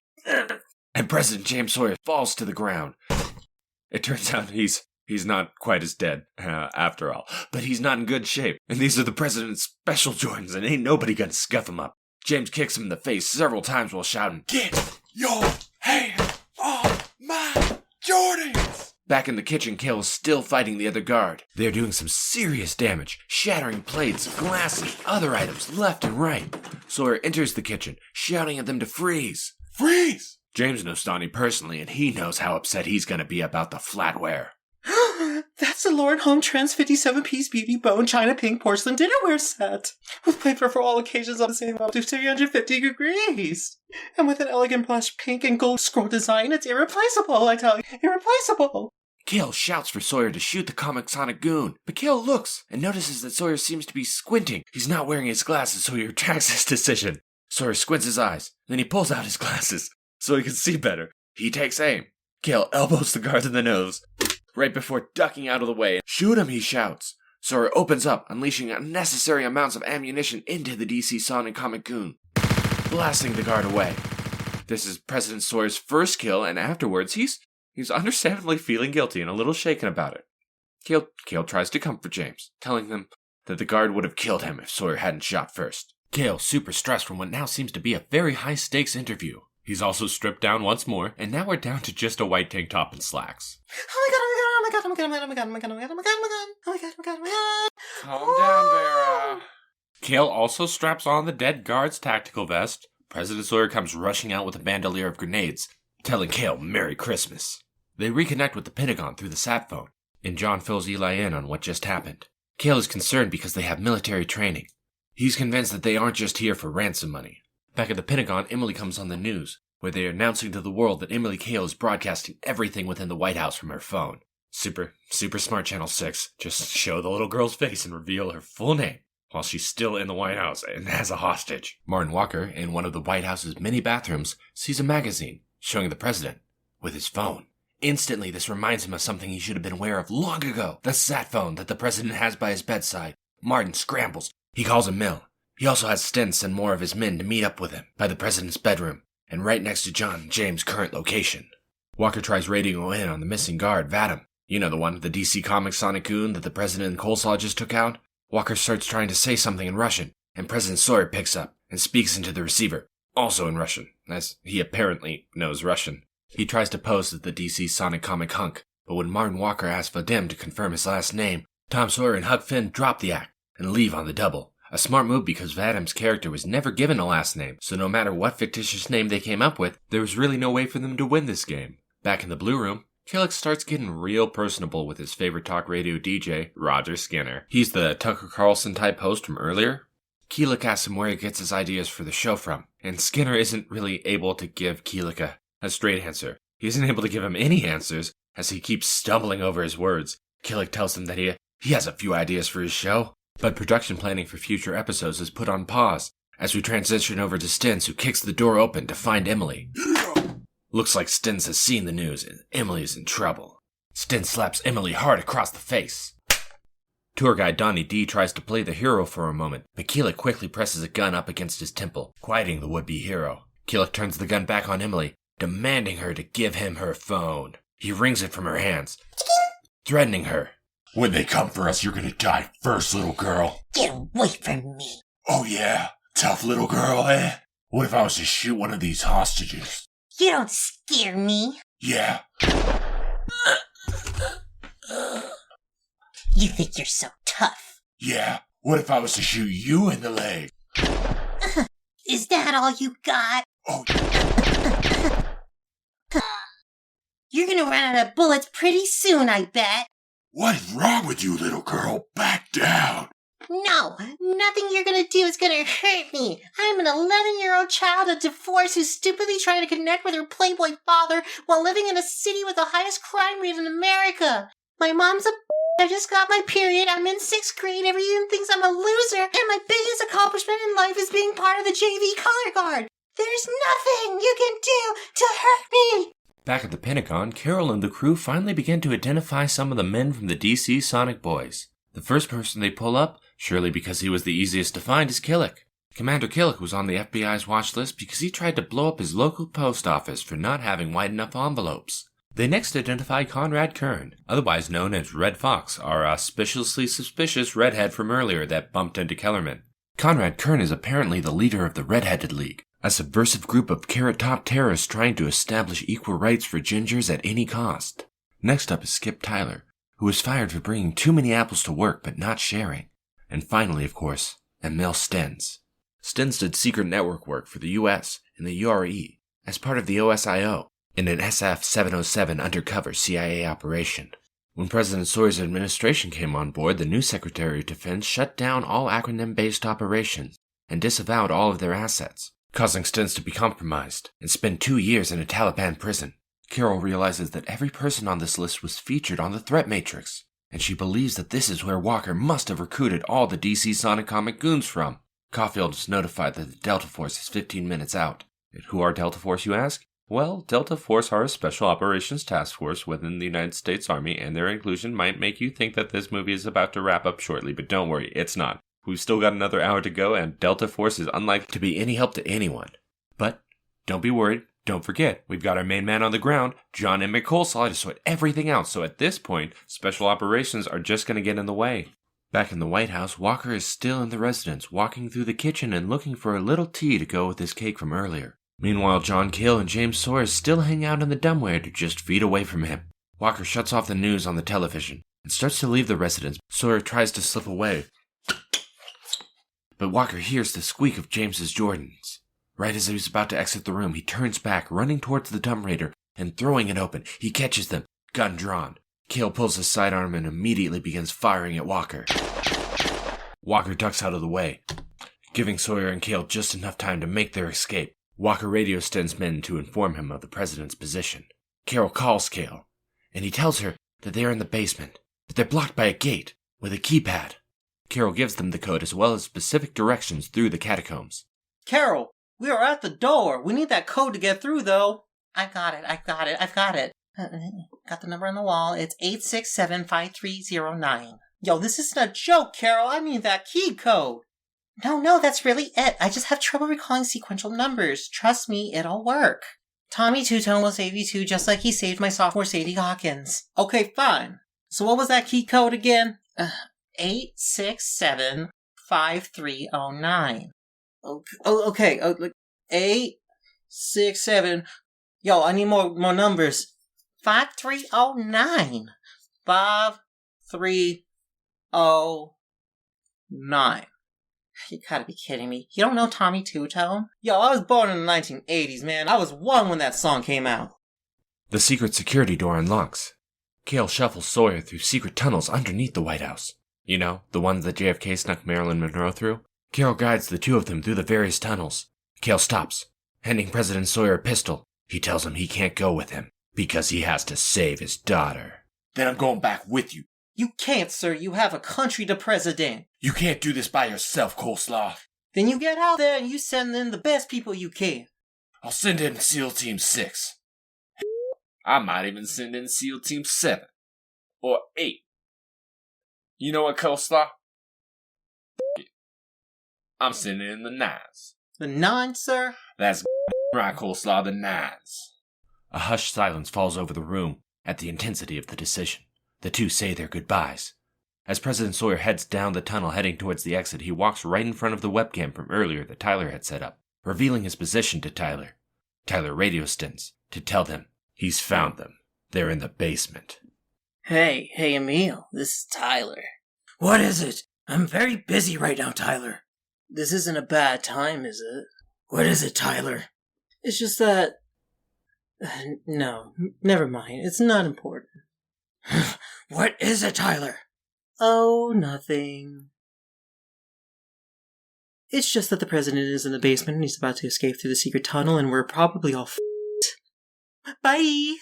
and President James Sawyer falls to the ground. It turns out he's not quite as dead, after all, but he's not in good shape, and these are the president's special Jordans, and ain't nobody gonna scuff him up. James kicks him in the face several times while shouting, "Get your hand off my Jordans!" Back in the kitchen, Cale is still fighting the other guard. They're doing some serious damage, shattering plates, glass, and other items left and right. Sawyer enters the kitchen, shouting at them to freeze. Freeze! James knows Donnie personally, and he knows how upset he's gonna be about the flatware. That's the Lord Home Trends 57-piece beauty bone china pink porcelain dinnerware set, with paper for all occasions on the same up to 350 degrees. And with an elegant blush pink and gold scroll design, it's irreplaceable, I tell you, irreplaceable. Cale shouts for Sawyer to shoot the comic Sonic goon, but Cale looks and notices that Sawyer seems to be squinting. He's not wearing his glasses, so he retracts his decision. Sawyer squints his eyes, then he pulls out his glasses so he can see better. He takes aim. Cale elbows the guard in the nose, right before ducking out of the way. "Shoot him," he shouts. Sawyer opens up, unleashing unnecessary amounts of ammunition into the DC Sonic comic goon, blasting the guard away. This is President Sawyer's first kill, and afterwards he's understandably feeling guilty and a little shaken about it. Cale tries to comfort James, telling them that the guard would have killed him if Sawyer hadn't shot first. Cale, super stressed from what now seems to be a very high-stakes interview. He's also stripped down once more, and now we're down to just a white tank top and slacks. Oh my god. Calm down, Vera. Cale also straps on the dead guard's tactical vest. President Sawyer comes rushing out with a bandolier of grenades, telling Cale Merry Christmas. They reconnect with the Pentagon through the sat phone, and John fills Eli in on what just happened. Cale is concerned because they have military training. He's convinced that they aren't just here for ransom money. Back at the Pentagon, Emily comes on the news, where they are announcing to the world that Emily Cale is broadcasting everything within the White House from her phone. Super smart Channel 6. Just show the little girl's face and reveal her full name while she's still in the White House and as a hostage. Martin Walker, in one of the White House's many bathrooms, sees a magazine showing the president with his phone. Instantly, this reminds him of something he should have been aware of long ago. The sat phone that the president has by his bedside. Martin scrambles. He calls a mill. He also has Sten send more of his men to meet up with him by the president's bedroom, and right next to John and James' current location. Walker tries radioing in on the missing guard, Vadim. You know the one, the DC Comics Sonic goon that the president and Coleslaw just took out? Walker starts trying to say something in Russian, and President Sawyer picks up and speaks into the receiver, also in Russian, as he apparently knows Russian. He tries to pose as the DC Sonic comic hunk, but when Martin Walker asks Vadim to confirm his last name, Tom Sawyer and Huck Finn drop the act and leave on the double. A smart move because Vadim's character was never given a last name, so no matter what fictitious name they came up with, there was really no way for them to win this game. Back in the Blue Room, Killick starts getting real personable with his favorite talk radio DJ, Roger Skinner. He's the Tucker Carlson type host from earlier. Keelik asks him where he gets his ideas for the show from, and Skinner isn't really able to give Keelik a straight answer. He isn't able to give him any answers, as he keeps stumbling over his words. Keelik tells him that he has a few ideas for his show, but production planning for future episodes is put on pause, as we transition over to Stins, who kicks the door open to find Emily. Looks like Stins has seen the news, and Emily is in trouble. Stins slaps Emily hard across the face. Tour guide Donnie D tries to play the hero for a moment, but Keelik quickly presses a gun up against his temple, quieting the would-be hero. Keelik turns the gun back on Emily, demanding her to give him her phone. He wrings it from her hands, threatening her. When they come for us, you're gonna die first, little girl. Get away from me. Oh yeah? Tough little girl, eh? What if I was to shoot one of these hostages? You don't scare me. Yeah? You think you're so tough. Yeah? What if I was to shoot you in the leg? Is that all you got? Oh, You're gonna run out of bullets pretty soon, I bet. what is wrong with you, little girl? Back down. No, nothing you're gonna do is gonna hurt me. I'm an 11-year-old child of divorce who's stupidly trying to connect with her playboy father while living in a city with the highest crime rate in America. My mom's a I just got my period, I'm in 6th grade, everyone thinks I'm a loser, and my biggest accomplishment in life is being part of the JV color guard. There's nothing you can do to hurt me. Back at the Pentagon, Carol and the crew finally begin to identify some of the men from the DC Sonic Boys. The first person they pull up, surely because he was the easiest to find, is Keelik. Commander Keelik was on the FBI's watch list because he tried to blow up his local post office for not having wide enough envelopes. They next identify Conrad Kern, otherwise known as Red Fox, our auspiciously suspicious redhead from earlier that bumped into Kellerman. Conrad Kern is apparently the leader of the Red-Headed League, a subversive group of carrot-top terrorists trying to establish equal rights for gingers at any cost. Next up is Skip Tyler, who was fired for bringing too many apples to work but not sharing. And finally, of course, Emil Stens. Stens did secret network work for the US and the URE as part of the OSIO in an SF-707 undercover CIA operation. When President Sawyer's administration came on board, the new Secretary of Defense shut down all acronym-based operations and disavowed all of their assets, causing Stens to be compromised and spend 2 years in a Taliban prison. Carol realizes that every person on this list was featured on the threat matrix, and she believes that this is where Walker must have recruited all the DC Sonic comic goons from. Caulfield is notified that the Delta Force is 15 minutes out. And who are Delta Force, you ask? Well, Delta Force are a special operations task force within the United States Army, and their inclusion might make you think that this movie is about to wrap up shortly, but don't worry, it's not. We've still got another hour to go, and Delta Force is unlikely to be any help to anyone. But don't be worried. Don't forget, we've got our main man on the ground, John M. McColesaw, to sort everything out, so at this point, special operations are just going to get in the way. Back in the White House, Walker is still in the residence, walking through the kitchen and looking for a little tea to go with his cake from earlier. Meanwhile, John Cale and James Sawyer still hang out in the dumbwaiter just feet away from him. Walker shuts off the news on the television and starts to leave the residence. Sawyer tries to slip away, but Walker hears the squeak of James's Jordans. Right as he's about to exit the room, he turns back, running towards the dumbwaiter and throwing it open. He catches them, gun drawn. Cale pulls his sidearm and immediately begins firing at Walker. Walker ducks out of the way, giving Sawyer and Cale just enough time to make their escape. Walker radios Sten's men to inform him of the president's position. Carol calls Cale, and he tells her that they are in the basement, but they're blocked by a gate with a keypad. Carol gives them the code as well as specific directions through the catacombs. Carol, we are at the door. We need that code to get through, though. I've got it. Got the number on the wall. It's 8675309. Yo, this isn't a joke, Carol. I mean that key code. No, that's really it. I just have trouble recalling sequential numbers. Trust me, it'll work. Tommy Two-Tone will save you too, just like he saved my sophomore Sadie Hawkins. Okay, fine. So what was that key code again? 8675309. Okay. 867. Yo, I need more numbers. 5309. 5309. You gotta be kidding me. You don't know Tommy Two-Tone? Yo, I was born in the 1980s, man. I was one when that song came out. The secret security door unlocks. Cale shuffles Sawyer through secret tunnels underneath the White House. You know, the ones that JFK snuck Marilyn Monroe through? Cale guides the two of them through the various tunnels. Cale stops, handing President Sawyer a pistol. He tells him he can't go with him, because he has to save his daughter. Then I'm going back with you. You can't, sir. You have a country to president. You can't do this by yourself, Coleslaw. Then you get out there and you send in the best people you can. I'll send in SEAL Team 6. I might even send in SEAL Team 7. Or 8. You know what, Coleslaw? I'm sending in the 9s. The 9, sir? That's right, Coleslaw, the 9s. A hushed silence falls over the room at the intensity of the decision. The two say their goodbyes. As President Sawyer heads down the tunnel heading towards the exit, he walks right in front of the webcam from earlier that Tyler had set up, revealing his position to Tyler. Tyler radio stints to tell them he's found them. They're in the basement. Hey, Emil, this is Tyler. What is it? I'm very busy right now, Tyler. This isn't a bad time, is it? What is it, Tyler? It's just that... No, never mind. It's not important. What is it, Tyler? Oh, nothing. It's just that the president is in the basement and he's about to escape through the secret tunnel and we're probably all f***ed. Bye!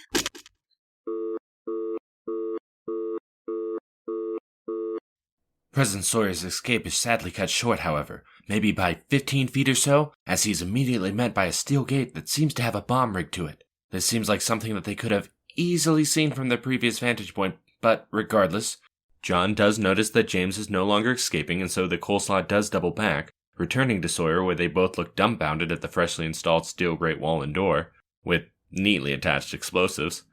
President Sawyer's escape is sadly cut short, however, maybe by 15 feet or so, as he's immediately met by a steel gate that seems to have a bomb rigged to it. This seems like something that they could have easily seen from their previous vantage point, but regardless, John does notice that James is no longer escaping, and so the Coleslaw does double back, returning to Sawyer where they both look dumbfounded at the freshly installed steel grate wall and door, with neatly attached explosives.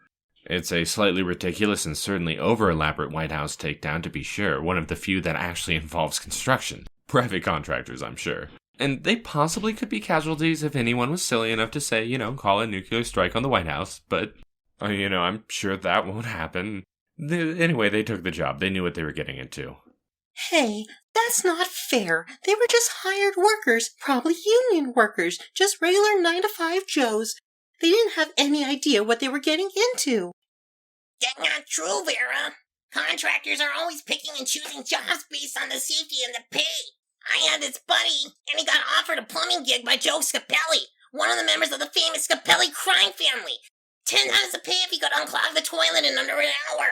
It's a slightly ridiculous and certainly over-elaborate White House takedown, to be sure, one of the few that actually involves construction. Private contractors, I'm sure. And they possibly could be casualties if anyone was silly enough to say, call a nuclear strike on the White House, but, I'm sure that won't happen. Anyway, they took the job. They knew what they were getting into. Hey, that's not fair. They were just hired workers, probably union workers, just regular 9-to-5 Joes. They didn't have any idea what they were getting into. That's not true, Vera. Contractors are always picking and choosing jobs based on the safety and the pay. I had this buddy, and he got offered a plumbing gig by Joe Scapelli, one of the members of the famous Scapelli crime family. 10 times the pay if he could unclog the toilet in under an hour.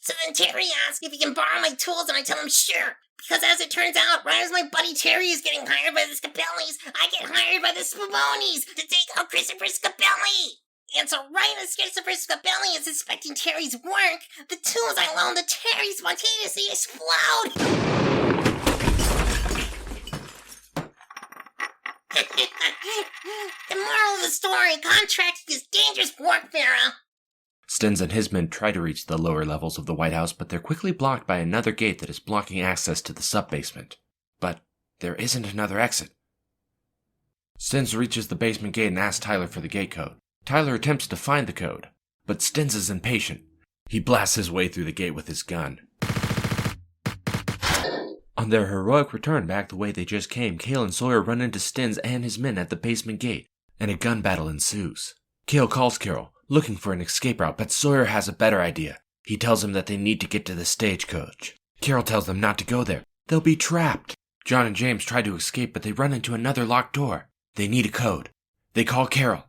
So then Terry asked if he can borrow my tools, and I tell him sure. Because as it turns out, right as my buddy Terry is getting hired by the Scapellis, I get hired by the Spavonis to take out Christopher Scapelli. And so right as Christopher Scapelli is inspecting Terry's work, the tools I loaned to Terry spontaneously explode. The moral of the story, contracting is dangerous work, Vera. Stens and his men try to reach the lower levels of the White House, but they're quickly blocked by another gate that is blocking access to the sub-basement. But there isn't another exit. Stens reaches the basement gate and asks Tyler for the gate code. Tyler attempts to find the code, but Stens is impatient. He blasts his way through the gate with his gun. On their heroic return back the way they just came, Cale and Sawyer run into Stens and his men at the basement gate, and a gun battle ensues. Cale calls Carol, looking for an escape route, but Sawyer has a better idea. He tells him that they need to get to the stagecoach. Carol tells them not to go there. They'll be trapped. John and James try to escape, but they run into another locked door. They need a code. They call Carol.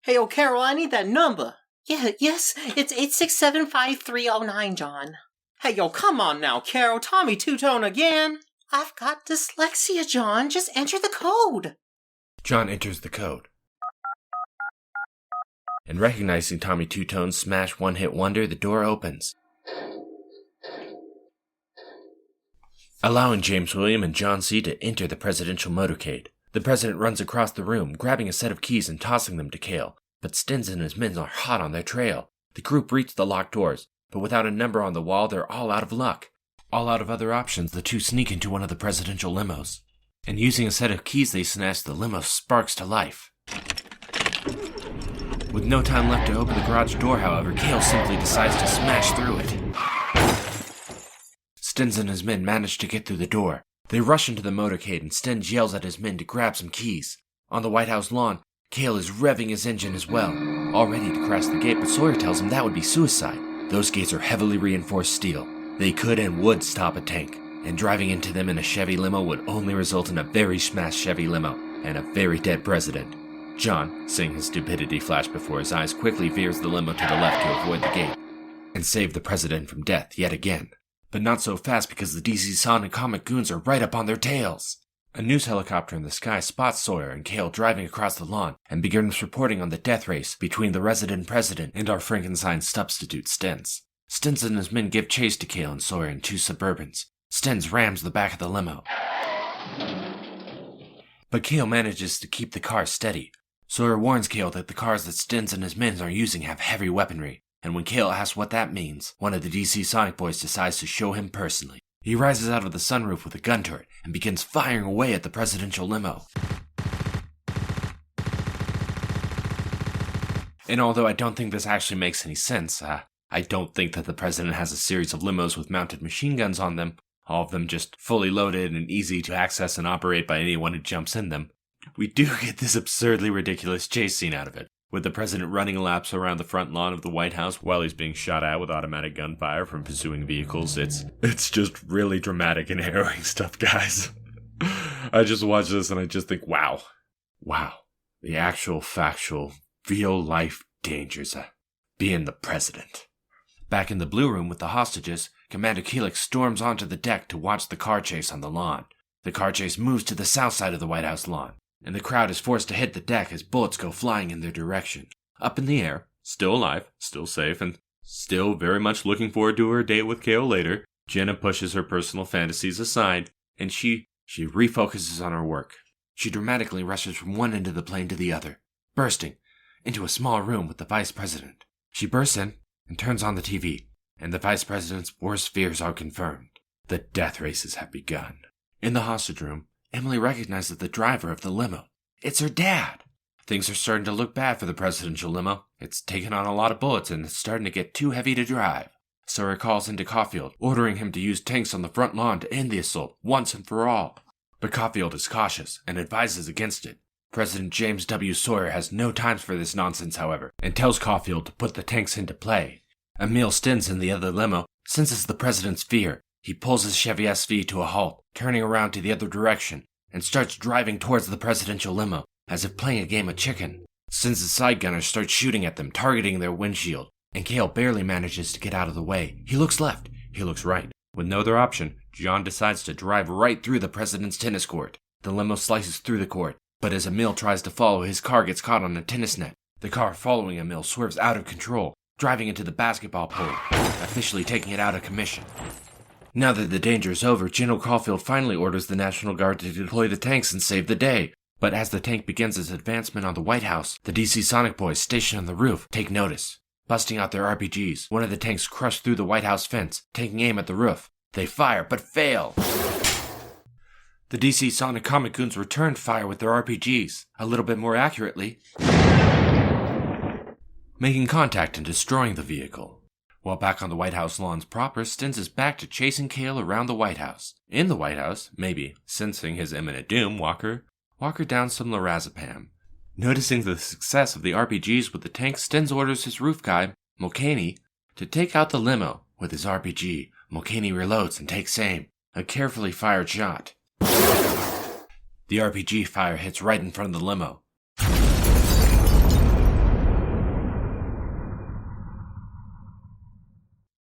Hey, Carol, I need that number. Yes, it's 8675309, John. Hey, come on now, Carol. Tommy Two-Tone again. I've got dyslexia, John. Just enter the code. John enters the code. And recognizing Tommy Two-Tone's smash one-hit wonder, the door opens, allowing James William and John C. to enter the presidential motorcade. The president runs across the room, grabbing a set of keys and tossing them to Cale, but Stens and his men are hot on their trail. The group reach the locked doors, but without a number on the wall, they're all out of luck. All out of other options, the two sneak into one of the presidential limos. And using a set of keys they snatch, the limo sparks to life. With no time left to open the garage door, however, Cale simply decides to smash through it. Stens and his men manage to get through the door. They rush into the motorcade and Stens yells at his men to grab some keys. On the White House lawn, Cale is revving his engine as well. all ready to crash the gate, but Sawyer tells him that would be suicide. Those gates are heavily reinforced steel. They could and would stop a tank, and driving into them in a Chevy limo would only result in a very smashed Chevy limo and a very dead president. John, seeing his stupidity flash before his eyes, quickly veers the limo to the left to avoid the gate and save the president from death yet again. But not so fast, because the DC Sonic comic goons are right up on their tails. A news helicopter in the sky spots Sawyer and Kale driving across the lawn and begins reporting on the death race between the resident president and our Frankenstein substitute Stens. Stens and his men give chase to Kale and Sawyer in two Suburbans. Stens rams the back of the limo, but Kale manages to keep the car steady. Sawyer warns Kale that the cars that Stens and his men are using have heavy weaponry, and when Kale asks what that means, one of the DC Sonic boys decides to show him personally. He rises out of the sunroof with a gun turret and begins firing away at the presidential limo. And although I don't think this actually makes any sense, I don't think that the president has a series of limos with mounted machine guns on them, all of them just fully loaded and easy to access and operate by anyone who jumps in them. We do get this absurdly ridiculous chase scene out of it, with the president running laps around the front lawn of the White House while he's being shot at with automatic gunfire from pursuing vehicles. It's just really dramatic and harrowing stuff, guys. I just watch this and I just think, wow. The actual, factual, real-life dangers of being the president. Back in the Blue Room with the hostages, Commander Keelik storms onto the deck to watch the car chase on the lawn. The car chase moves to the south side of the White House lawn, and the crowd is forced to hit the deck as bullets go flying in their direction. Up in the air, still alive, still safe, and still very much looking forward to her date with Kale later, Jenna pushes her personal fantasies aside, and she refocuses on her work. She dramatically rushes from one end of the plane to the other, bursting into a small room with the vice president. She bursts in and turns on the TV, and the vice president's worst fears are confirmed. The death races have begun. In the hostage room, Emily recognizes the driver of the limo. It's her dad. Things are starting to look bad for the presidential limo. It's taken on a lot of bullets and it's starting to get too heavy to drive. Sawyer calls into Caulfield, ordering him to use tanks on the front lawn to end the assault once and for all. But Caulfield is cautious and advises against it. President James W. Sawyer has no time for this nonsense, however, and tells Caulfield to put the tanks into play. Emil Stens in the other limo senses the president's fear. He pulls his Chevy SV to a halt, turning around to the other direction, and starts driving towards the presidential limo, as if playing a game of chicken. Stens' side gunners start shooting at them, targeting their windshield, and Kale barely manages to get out of the way. He looks left, he looks right. With no other option, John decides to drive right through the president's tennis court. The limo slices through the court, but as Emil tries to follow, his car gets caught on a tennis net. The car following Emil swerves out of control, driving into the basketball pole, officially taking it out of commission. Now that the danger is over, General Caulfield finally orders the National Guard to deploy the tanks and save the day. But as the tank begins its advancement on the White House, the DC Sonic boys stationed on the roof take notice. Busting out their RPGs, one of the tanks crushed through the White House fence, taking aim at the roof. They fire, but fail. The DC Sonic comic goons return fire with their RPGs, a little bit more accurately, making contact and destroying the vehicle. While back on the White House lawns proper, Stens is back to chasing Kale around the White House. In the White House, maybe sensing his imminent doom, Walker down some lorazepam. Noticing the success of the RPGs with the tank, Stens orders his roof guy, Mulcahy, to take out the limo. With his RPG, Mulcahy reloads and takes aim, a carefully fired shot. The RPG fire hits right in front of the limo.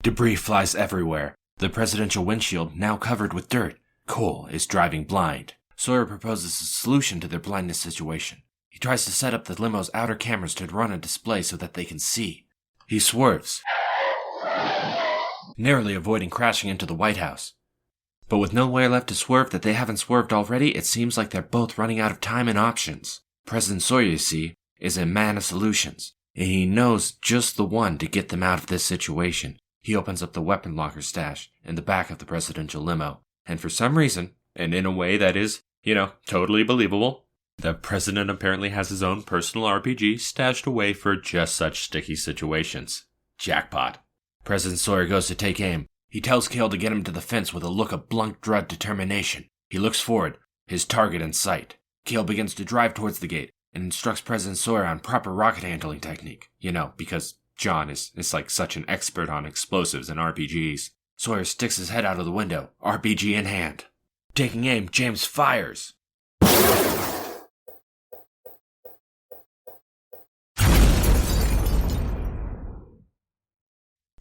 Debris flies everywhere. The presidential windshield, now covered with dirt. Cole is driving blind. Sawyer proposes a solution to their blindness situation. He tries to set up the limo's outer cameras to run a display so that they can see. He swerves, narrowly avoiding crashing into the White House. But with nowhere left to swerve that they haven't swerved already, it seems like they're both running out of time and options. President Sawyer, you see, is a man of solutions, and he knows just the one to get them out of this situation. He opens up the weapon locker stash in the back of the presidential limo, and for some reason, and in a way that is, totally believable, the president apparently has his own personal RPG stashed away for just such sticky situations. Jackpot. President Sawyer goes to take aim. He tells Kale to get him to the fence with a look of blunt dread determination. He looks forward, his target in sight. Kale begins to drive towards the gate, and instructs President Sawyer on proper rocket handling technique. You know, because John is like such an expert on explosives and RPGs. Sawyer sticks his head out of the window, RPG in hand. Taking aim, James fires.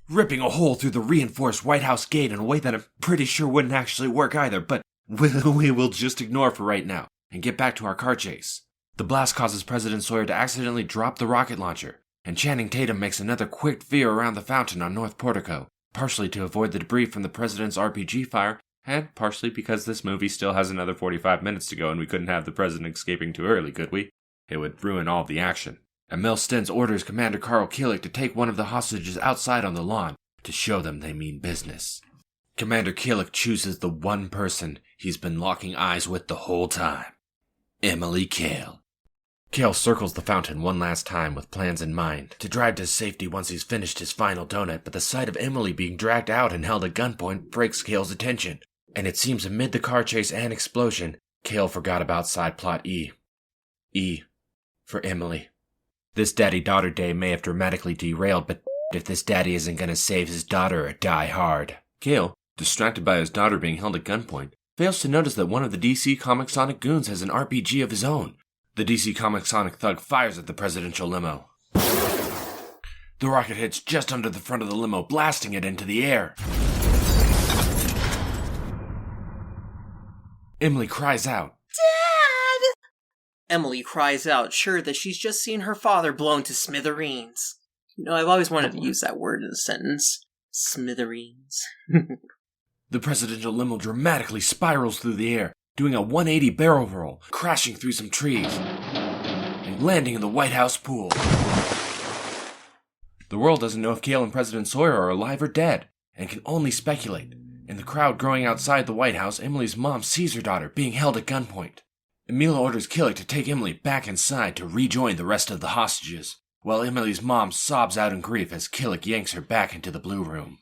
Ripping a hole through the reinforced White House gate in a way that I'm pretty sure wouldn't actually work either, but we will just ignore for right now and get back to our car chase. The blast causes President Sawyer to accidentally drop the rocket launcher, and Channing Tatum makes another quick veer around the fountain on North Portico, partially to avoid the debris from the president's RPG fire, and partially because this movie still has another 45 minutes to go and we couldn't have the president escaping too early, could we? It would ruin all the action. Emil Stentz orders Commander Carl Killick to take one of the hostages outside on the lawn to show them they mean business. Commander Killick chooses the one person he's been locking eyes with the whole time. Emily Cale. Cale circles the fountain one last time with plans in mind to drive to safety once he's finished his final donut, but the sight of Emily being dragged out and held at gunpoint breaks Cale's attention, and it seems amid the car chase and explosion, Cale forgot about side plot E. E for Emily. This daddy-daughter day may have dramatically derailed, but if this daddy isn't gonna save his daughter or die hard. Cale, distracted by his daughter being held at gunpoint, fails to notice that one of the DC Comic Sonic goons has an RPG of his own. The DC Comic Sonic thug fires at the presidential limo. The rocket hits just under the front of the limo, blasting it into the air. Emily cries out, Dad! Emily cries out, sure that she's just seen her father blown to smithereens. You know, I've always wanted to use that word in a sentence. Smithereens. The presidential limo dramatically spirals through the air, doing a 180 barrel roll, crashing through some trees, and landing in the White House pool. The world doesn't know if Cale and President Sawyer are alive or dead, and can only speculate. In the crowd growing outside the White House, Emily's mom sees her daughter being held at gunpoint. Emil orders Killick to take Emily back inside to rejoin the rest of the hostages, while Emily's mom sobs out in grief as Killick yanks her back into the blue room.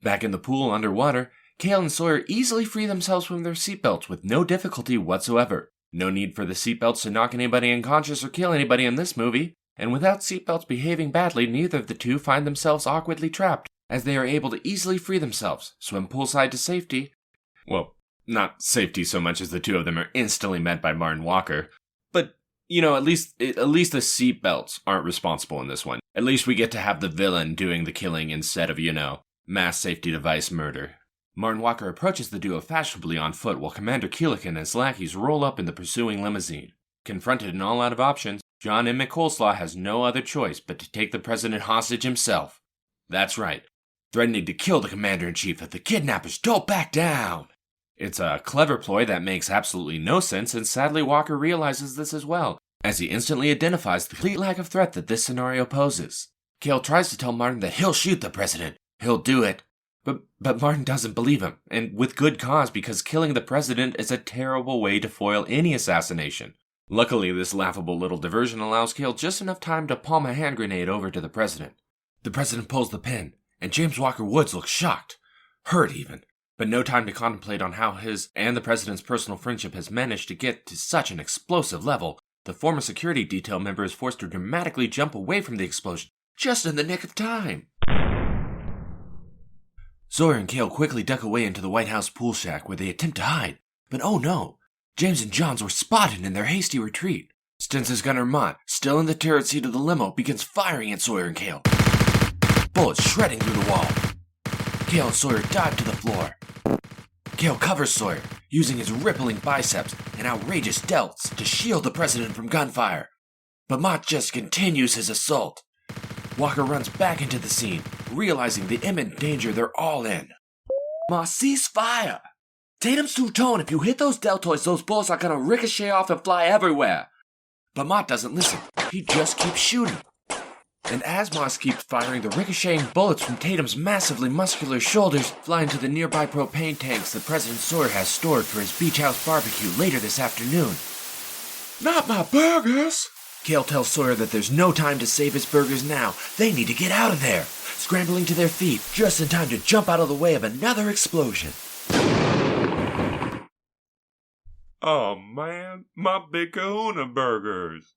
Back in the pool underwater, Cale and Sawyer easily free themselves from their seatbelts with no difficulty whatsoever. No need for the seatbelts to knock anybody unconscious or kill anybody in this movie, and without seatbelts behaving badly, neither of the two find themselves awkwardly trapped, as they are able to easily free themselves, swim poolside to safety. Well, not safety so much as the two of them are instantly met by Martin Walker. But, you know, at least the seatbelts aren't responsible in this one. At least we get to have the villain doing the killing instead of, mass safety device murder. Martin Walker approaches the duo fashionably on foot while Commander Killick and his lackeys roll up in the pursuing limousine. Confronted and all out of options, John M. McColeslaw has no other choice but to take the president hostage himself. That's right, threatening to kill the commander-in-chief if the kidnappers don't back down. It's a clever ploy that makes absolutely no sense, and sadly Walker realizes this as well, as he instantly identifies the complete lack of threat that this scenario poses. Cale tries to tell Martin that he'll shoot the president. He'll do it. But Martin doesn't believe him, and with good cause, because killing the president is a terrible way to foil any assassination. Luckily, this laughable little diversion allows Cale just enough time to palm a hand grenade over to the president. The president pulls the pin, and James Walker Woods looks shocked. Hurt even. But no time to contemplate on how his and the president's personal friendship has managed to get to such an explosive level. The former security detail member is forced to dramatically jump away from the explosion, just in the nick of time. Sawyer and Cale quickly duck away into the White House pool shack where they attempt to hide. But oh no, James and Johns were spotted in their hasty retreat. Stentz's gunner Mott, still in the turret seat of the limo, begins firing at Sawyer and Cale. Bullets shredding through the wall. Cale and Sawyer dive to the floor. Cale covers Sawyer, using his rippling biceps and outrageous delts to shield the president from gunfire. But Mott just continues his assault. Walker runs back into the scene, realizing the imminent danger they're all in. Mott, cease fire! Tatum's two-tone. If you hit those deltoids, those bullets are gonna ricochet off and fly everywhere. But Mott doesn't listen. He just keeps shooting. And as Moss keeps firing, the ricocheting bullets from Tatum's massively muscular shoulders fly into the nearby propane tanks that President Sawyer has stored for his beach house barbecue later this afternoon. Not my burgers! Cale tells Sawyer that there's no time to save his burgers now. They need to get out of there, scrambling to their feet just in time to jump out of the way of another explosion. Oh man, my big kahuna burgers.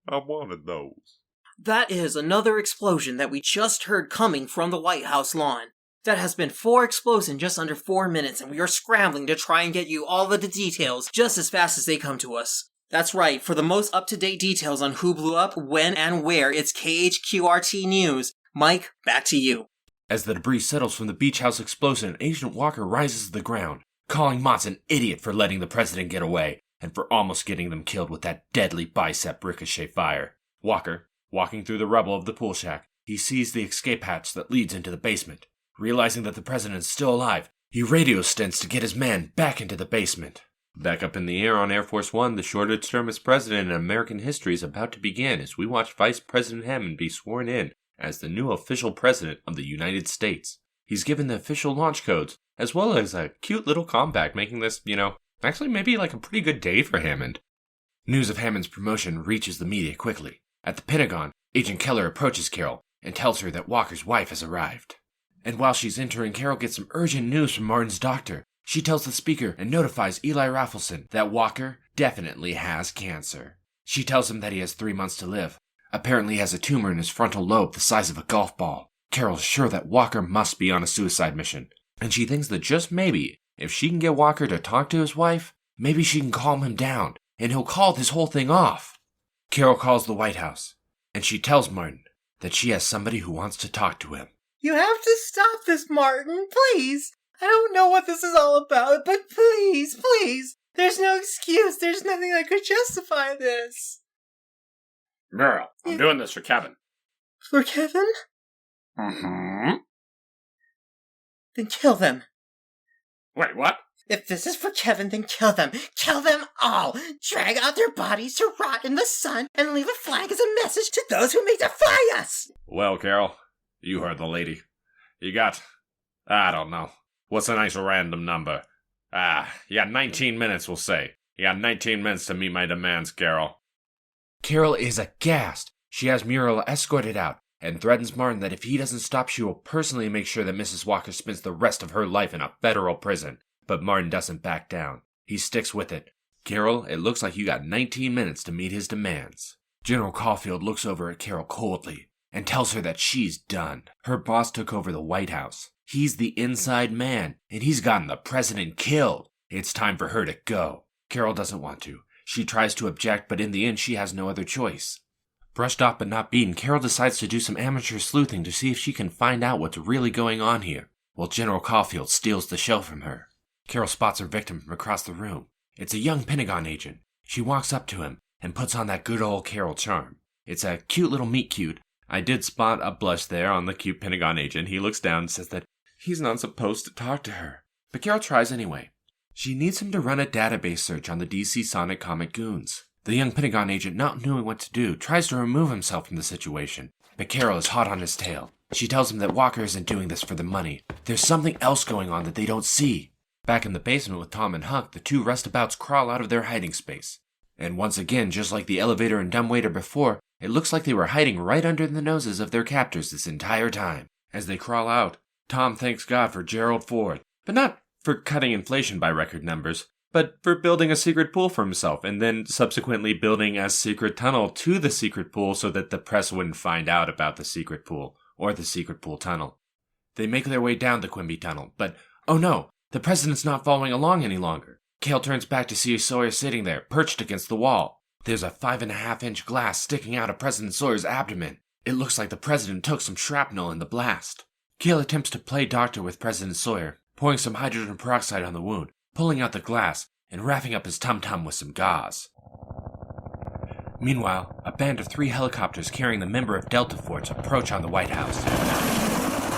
I wanted those. That is another explosion that we just heard coming from the White House lawn. That has been 4 explosions in just under 4 minutes, and we are scrambling to try and get you all of the details just as fast as they come to us. That's right, for the most up-to-date details on who blew up, when, and where, it's KHQRT News. Mike, back to you. As the debris settles from the beach house explosion, Agent Walker rises to the ground, calling Mott's an idiot for letting the president get away, and for almost getting them killed with that deadly bicep ricochet fire. Walker, walking through the rubble of the pool shack, he sees the escape hatch that leads into the basement. Realizing that the president is still alive, he radio stints to get his men back into the basement. Back up in the air on Air Force One, the shortest-termest president in American history is about to begin as we watch Vice President Hammond be sworn in as the new official president of the United States. He's given the official launch codes, as well as a cute little compact, making this, actually maybe like a pretty good day for Hammond. News of Hammond's promotion reaches the media quickly. At the Pentagon, Agent Keller approaches Carol and tells her that Walker's wife has arrived. And while she's entering, Carol gets some urgent news from Martin's doctor. She tells the speaker and notifies Eli Raffleson that Walker definitely has cancer. She tells him that he has 3 months to live. Apparently he has a tumor in his frontal lobe the size of a golf ball. Carol's sure that Walker must be on a suicide mission, and she thinks that just maybe, if she can get Walker to talk to his wife, maybe she can calm him down, and he'll call this whole thing off. Carol calls the White House, and she tells Martin that she has somebody who wants to talk to him. You have to stop this, Martin, please. I don't know what this is all about, but please, please. There's no excuse. There's nothing that could justify this. Girl, I'm doing this for Kevin. For Kevin? Mm-hmm. Then kill them. Wait, what? If this is for Kevin, then kill them. Kill them all. Drag out their bodies to rot in the sun and leave a flag as a message to those who may defy us. Well, Carol, you heard the lady. You got, I don't know, what's a nice random number? You got 19 minutes, we'll say. You got 19 minutes to meet my demands, Carol. Carol is aghast. She has Muriel escorted out and threatens Martin that if he doesn't stop, she will personally make sure that Mrs. Walker spends the rest of her life in a federal prison. But Martin doesn't back down. He sticks with it. Carol, it looks like you got 19 minutes to meet his demands. General Caulfield looks over at Carol coldly and tells her that she's done. Her boss took over the White House. He's the inside man, and he's gotten the president killed. It's time for her to go. Carol doesn't want to. She tries to object, but in the end she has no other choice. Brushed off but not beaten, Carol decides to do some amateur sleuthing to see if she can find out what's really going on here, while General Caulfield steals the show from her. Carol spots her victim from across the room. It's a young Pentagon agent. She walks up to him and puts on that good old Carol charm. It's a cute little meet-cute. I did spot a blush there on the cute Pentagon agent. He looks down and says that he's not supposed to talk to her. But Carol tries anyway. She needs him to run a database search on the DC Sonic comic goons. The young Pentagon agent, not knowing what to do, tries to remove himself from the situation. But Carol is hot on his tail. She tells him that Walker isn't doing this for the money. There's something else going on that they don't see. Back in the basement with Tom and Huck, the two rustabouts crawl out of their hiding space. And once again, just like the elevator and dumbwaiter before, it looks like they were hiding right under the noses of their captors this entire time. As they crawl out, Tom thanks God for Gerald Ford, but not for cutting inflation by record numbers, but for building a secret pool for himself, and then subsequently building a secret tunnel to the secret pool so that the press wouldn't find out about the secret pool, or the secret pool tunnel. They make their way down the Quimby tunnel, but oh no, the president's not following along any longer. Cale turns back to see Sawyer sitting there, perched against the wall. There's a 5.5-inch glass sticking out of President Sawyer's abdomen. It looks like the president took some shrapnel in the blast. Cale attempts to play doctor with President Sawyer, pouring some hydrogen peroxide on the wound, pulling out the glass, and wrapping up his tum-tum with some gauze. Meanwhile, a band of 3 helicopters carrying the member of Delta Force approach on the White House.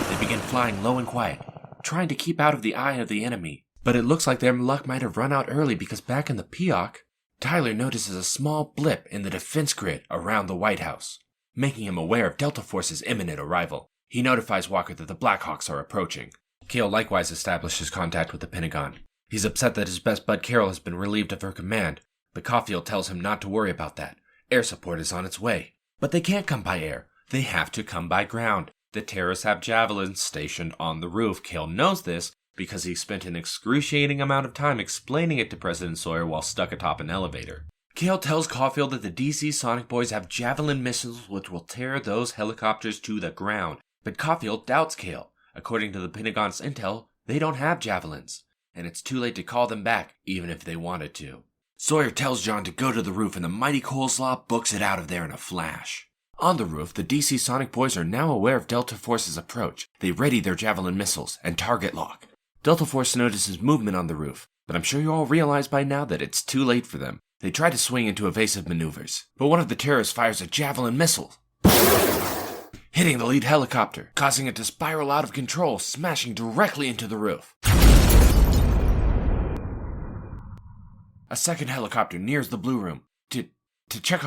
They begin flying low and quiet, trying to keep out of the eye of the enemy. But it looks like their luck might have run out early because back in the Peoc, Tyler notices a small blip in the defense grid around the White House, making him aware of Delta Force's imminent arrival. He notifies Walker that the Blackhawks are approaching. Cale likewise establishes contact with the Pentagon. He's upset that his best bud Carol has been relieved of her command, but Caulfield tells him not to worry about that. Air support is on its way. But they can't come by air. They have to come by ground. The terrorists have javelins stationed on the roof. Cale knows this because he spent an excruciating amount of time explaining it to President Sawyer while stuck atop an elevator. Kale tells Caulfield that the DC Sonic Boys have javelin missiles which will tear those helicopters to the ground, but Caulfield doubts Kale. According to the Pentagon's intel, they don't have javelins, and it's too late to call them back, even if they wanted to. Sawyer tells John to go to the roof, and the mighty Coleslaw books it out of there in a flash. On the roof, the DC Sonic Boys are now aware of Delta Force's approach. They ready their javelin missiles and target lock. Delta Force notices movement on the roof, but I'm sure you all realize by now that it's too late for them. They try to swing into evasive maneuvers, but one of the terrorists fires a javelin missile, hitting the lead helicopter, causing it to spiral out of control, smashing directly into the roof. A second helicopter nears the Blue Room to check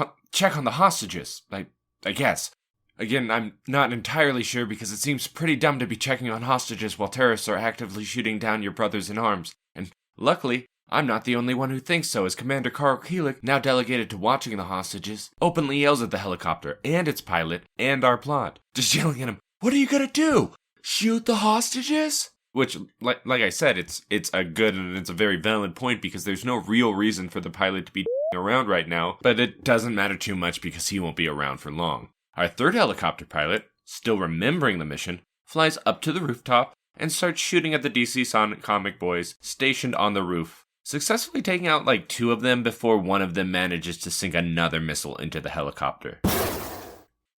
on the hostages, I guess. Again, I'm not entirely sure because it seems pretty dumb to be checking on hostages while terrorists are actively shooting down your brothers in arms. And luckily, I'm not the only one who thinks so, as Commander Carl Keelik, now delegated to watching the hostages, openly yells at the helicopter and its pilot and our plot, just yelling at him, "What are you gonna do? Shoot the hostages?" Which, like I said, it's a good and it's a very valid point because there's no real reason for the pilot to be around right now, but it doesn't matter too much because he won't be around for long. Our third helicopter pilot, still remembering the mission, flies up to the rooftop and starts shooting at the DC Sonic Comic Boys stationed on the roof, successfully taking out like 2 of them before one of them manages to sink another missile into the helicopter.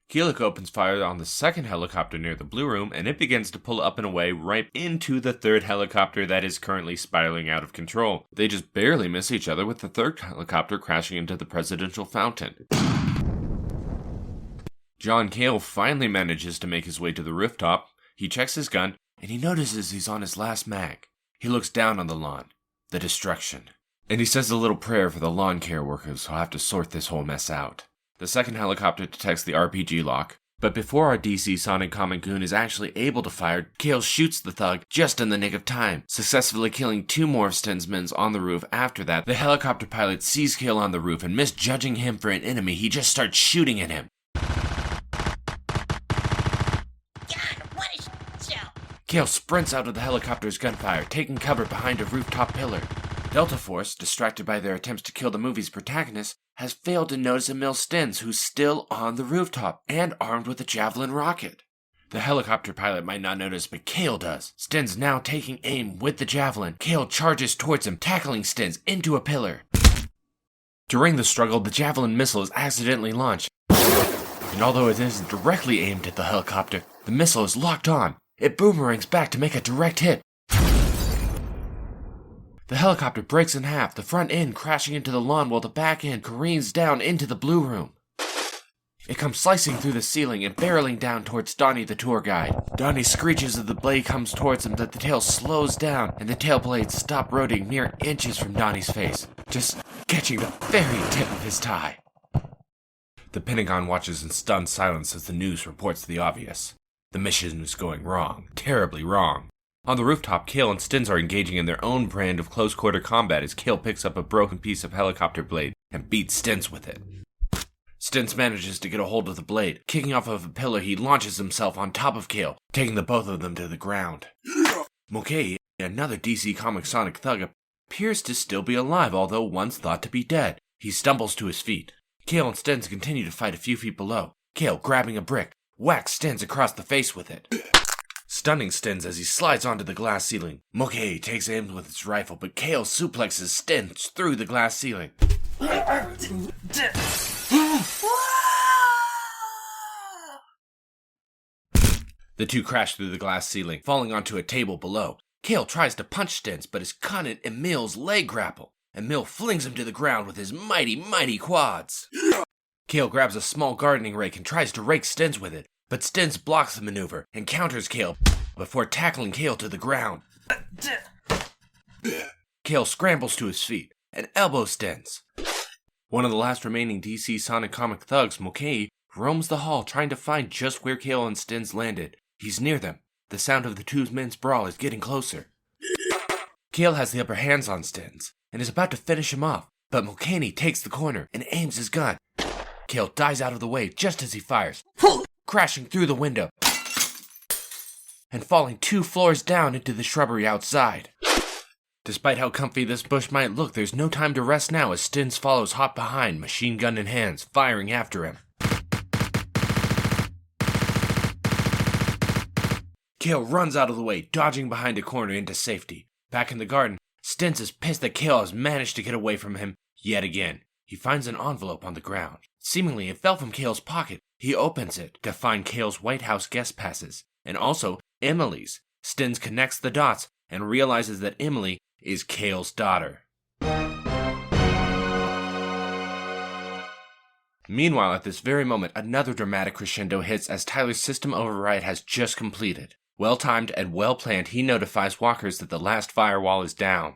Keelik opens fire on the second helicopter near the Blue Room, and it begins to pull up and away right into the third helicopter that is currently spiraling out of control. They just barely miss each other, with the third helicopter crashing into the presidential fountain. John Cale finally manages to make his way to the rooftop. He checks his gun, and he notices he's on his last mag. He looks down on the lawn, the destruction, and he says a little prayer for the lawn care workers who'll have to sort this whole mess out. The second helicopter detects the RPG lock, but before our DC Sonic Comic Goon is actually able to fire, Cale shoots the thug just in the nick of time, successfully killing 2 more of Sten's men on the roof. After that, the helicopter pilot sees Cale on the roof, and misjudging him for an enemy, he just starts shooting at him. Cale sprints out of the helicopter's gunfire, taking cover behind a rooftop pillar. Delta Force, distracted by their attempts to kill the movie's protagonist, has failed to notice Emil Stens, who's still on the rooftop and armed with a javelin rocket. The helicopter pilot might not notice, but Cale does. Stens now taking aim with the javelin. Cale charges towards him, tackling Stens into a pillar. During the struggle, the javelin missile is accidentally launched, and although it isn't directly aimed at the helicopter, the missile is locked on. It boomerangs back to make a direct hit. The helicopter breaks in half, the front end crashing into the lawn while the back end careens down into the Blue Room. It comes slicing through the ceiling and barreling down towards Donnie the tour guide. Donnie screeches as the blade comes towards him, but the tail slows down and the tail blades stop rotating mere inches from Donnie's face, just catching the very tip of his tie. The Pentagon watches in stunned silence as the news reports the obvious. The mission is going wrong, terribly wrong. On the rooftop, Cale and Stens are engaging in their own brand of close-quarter combat as Cale picks up a broken piece of helicopter blade and beats Stens with it. Stens manages to get a hold of the blade. Kicking off of a pillar, he launches himself on top of Cale, taking the both of them to the ground. Mokei, another DC Comic Sonic thug, appears to still be alive, although once thought to be dead. He stumbles to his feet. Cale and Stens continue to fight a few feet below. Cale, grabbing a brick, whacks Stens across the face with it, stunning Stens as he slides onto the glass ceiling. Mokei takes aim with his rifle, but Cale suplexes Stens through the glass ceiling. The two crash through the glass ceiling, falling onto a table below. Cale tries to punch Stens, but is caught in Emil's leg grapple. Emil flings him to the ground with his mighty quads. Cale grabs a small gardening rake and tries to rake Stens with it, but Stens blocks the maneuver and counters Cale before tackling Cale to the ground. Cale scrambles to his feet and elbows Stens. One of the last remaining DC Sonic comic thugs, Mokei, roams the hall trying to find just where Cale and Stens landed. He's near them. The sound of the two men's brawl is getting closer. Cale has the upper hands on Stens and is about to finish him off, but Mokei takes the corner and aims his gun. Cale dies out of the way just as he fires, crashing through the window and falling 2 floors down into the shrubbery outside. Despite how comfy this bush might look, there's no time to rest now as Stins follows hot behind, machine gun in hands, firing after him. Kale runs out of the way, dodging behind a corner into safety. Back in the garden, Stins is pissed that Kale has managed to get away from him yet again. He finds an envelope on the ground. Seemingly, it fell from Kale's pocket. He opens it to find Kale's White House guest passes, and also Emily's. Stins connects the dots and realizes that Emily is Kale's daughter. Meanwhile, at this very moment, another dramatic crescendo hits as Tyler's system override has just completed. Well-timed and well-planned, he notifies walkers that the last firewall is down.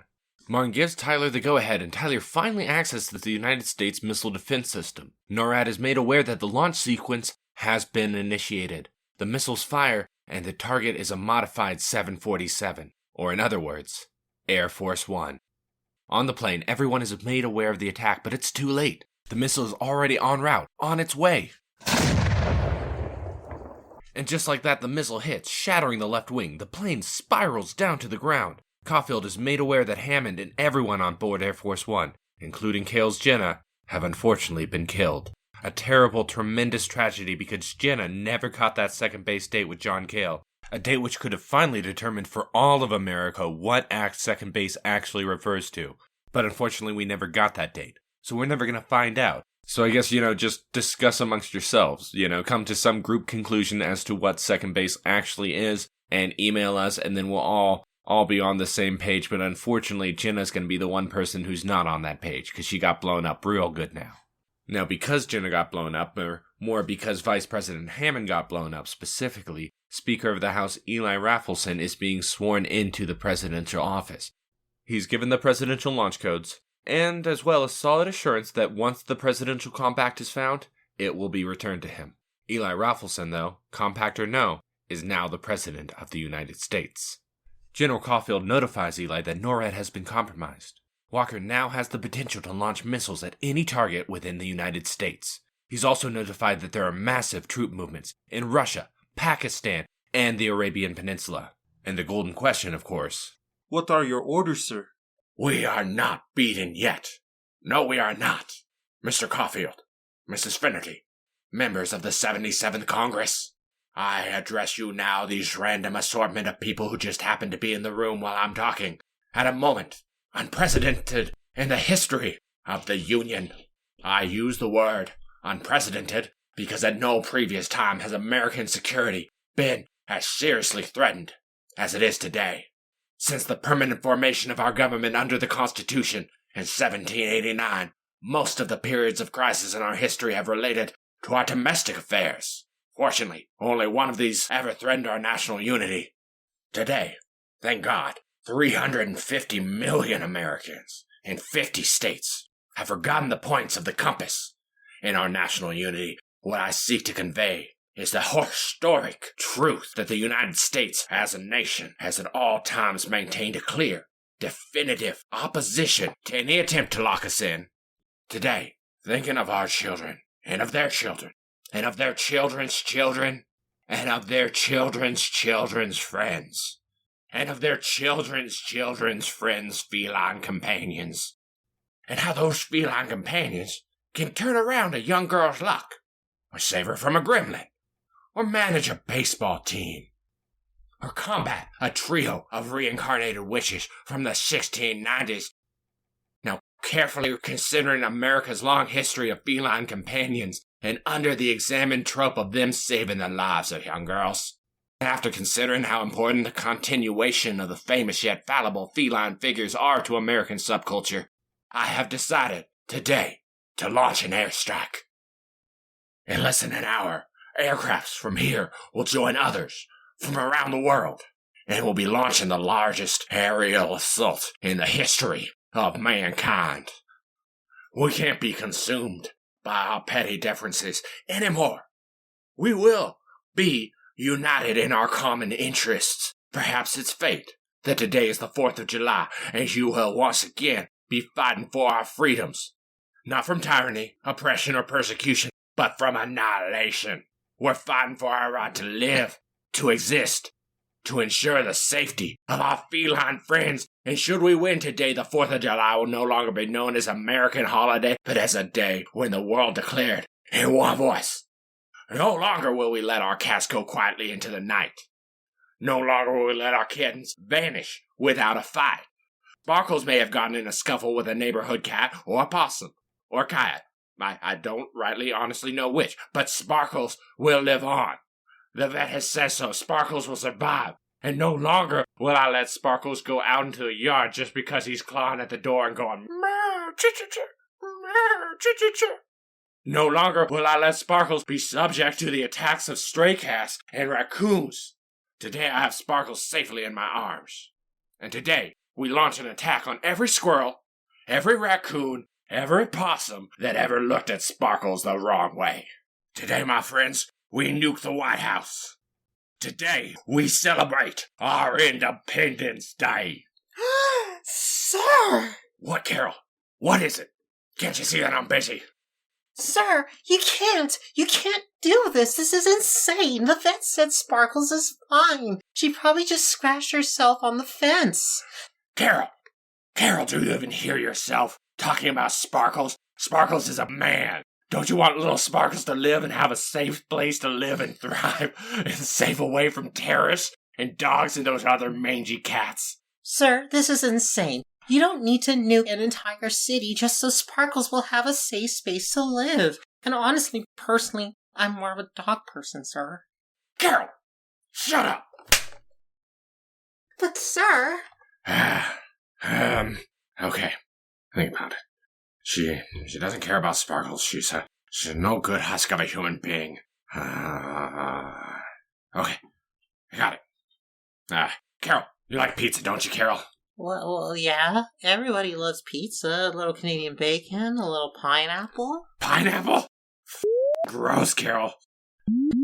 Martin gives Tyler the go-ahead, and Tyler finally accesses the United States missile defense system. NORAD is made aware that the launch sequence has been initiated. The missiles fire, and the target is a modified 747, or in other words, Air Force One. On the plane, everyone is made aware of the attack, but it's too late. The missile is already en route, on its way. And just like that, the missile hits, shattering the left wing. The plane spirals down to the ground. Caulfield is made aware that Hammond and everyone on board Air Force One, including Kale's Jenna, have unfortunately been killed. A terrible, tremendous tragedy because Jenna never caught that second base date with John Cale, a date which could have finally determined for all of America what act second base actually refers to. But unfortunately, we never got that date, so we're never going to find out. So I guess, just discuss amongst yourselves, come to some group conclusion as to what second base actually is, and email us, and then we'll all be on the same page. But unfortunately, Jenna's going to be the one person who's not on that page, because she got blown up real good now. Now, because Jenna got blown up, or more because Vice President Hammond got blown up specifically, Speaker of the House Eli Raffleson is being sworn into the presidential office. He's given the presidential launch codes, and as well as solid assurance that once the presidential compact is found, it will be returned to him. Eli Raffleson, though, compact or no, is now the President of the United States. General Caulfield notifies Eli that NORAD has been compromised. Walker now has the potential to launch missiles at any target within the United States. He's also notified that there are massive troop movements in Russia, Pakistan, and the Arabian Peninsula. And the golden question, of course. What are your orders, sir? We are not beaten yet. No, we are not. Mr. Caulfield, Mrs. Finnerty, members of the 77th Congress, I address you now, these random assortment of people who just happen to be in the room while I'm talking, at a moment unprecedented in the history of the Union. I use the word unprecedented because at no previous time has American security been as seriously threatened as it is today. Since the permanent formation of our government under the Constitution in 1789, most of the periods of crisis in our history have related to our domestic affairs. Fortunately, only one of these ever threatened our national unity. Today, thank God, 350 million Americans in 50 states have forgotten the points of the compass. In our national unity, what I seek to convey is the historic truth that the United States as a nation has at all times maintained a clear, definitive opposition to any attempt to lock us in. Today, thinking of our children, and of their children, and of their children's children, and of their children's children's friends, and of their children's children's friends' feline companions, and how those feline companions can turn around a young girl's luck, or save her from a gremlin, or manage a baseball team, or combat a trio of reincarnated witches from the 1690s. Now, carefully considering America's long history of feline companions, and under the examined trope of them saving the lives of young girls, and after considering how important the continuation of the famous yet fallible feline figures are to American subculture, I have decided today to launch an airstrike. In less than an hour, aircrafts from here will join others from around the world, and will be launching the largest aerial assault in the history of mankind. We can't be consumed by our petty differences anymore. We will be united in our common interests. Perhaps it's fate that today is the 4th of July, and you will once again be fighting for our freedoms. Not from tyranny, oppression, or persecution, but from annihilation. We're fighting for our right to live, to exist, to ensure the safety of our feline friends And should we win today, the 4th of July will no longer be known as American holiday, but as a day when the world declared, in one voice, no longer will we let our cats go quietly into the night. No longer will we let our kittens vanish without a fight. Sparkles may have gotten in a scuffle with a neighborhood cat, or a possum, or coyote. I don't rightly honestly know which, but Sparkles will live on. The vet has said so. Sparkles will survive. And no longer will I let Sparkles go out into the yard just because he's clawing at the door and going, meow, chit-chit-chit, meow, chit-chit-chit. No longer will I let Sparkles be subject to the attacks of stray cats and raccoons. Today I have Sparkles safely in my arms. And today we launch an attack on every squirrel, every raccoon, every possum that ever looked at Sparkles the wrong way. Today, my friends, we nuke the White House. Today, we celebrate our Independence Day. Sir! What, Carol? What is it? Can't you see that I'm busy? Sir, you can't do this. This is insane. The vet said Sparkles is fine. She probably just scratched herself on the fence. Carol, do you even hear yourself talking about Sparkles? Sparkles is a man. Don't you want little Sparkles to live and have a safe place to live and thrive and safe away from terrorists and dogs and those other mangy cats? Sir, this is insane. You don't need to nuke an entire city just so Sparkles will have a safe space to live. And honestly, personally, I'm more of a dog person, sir. Carol, shut up! But sir... Okay. Think about it. She doesn't care about Sparkles. She's a no good husk of a human being. Okay, I got it. Carol, you like pizza, don't you, Carol? Well, yeah. Everybody loves pizza. A little Canadian bacon, a little pineapple. Pineapple? Gross, Carol.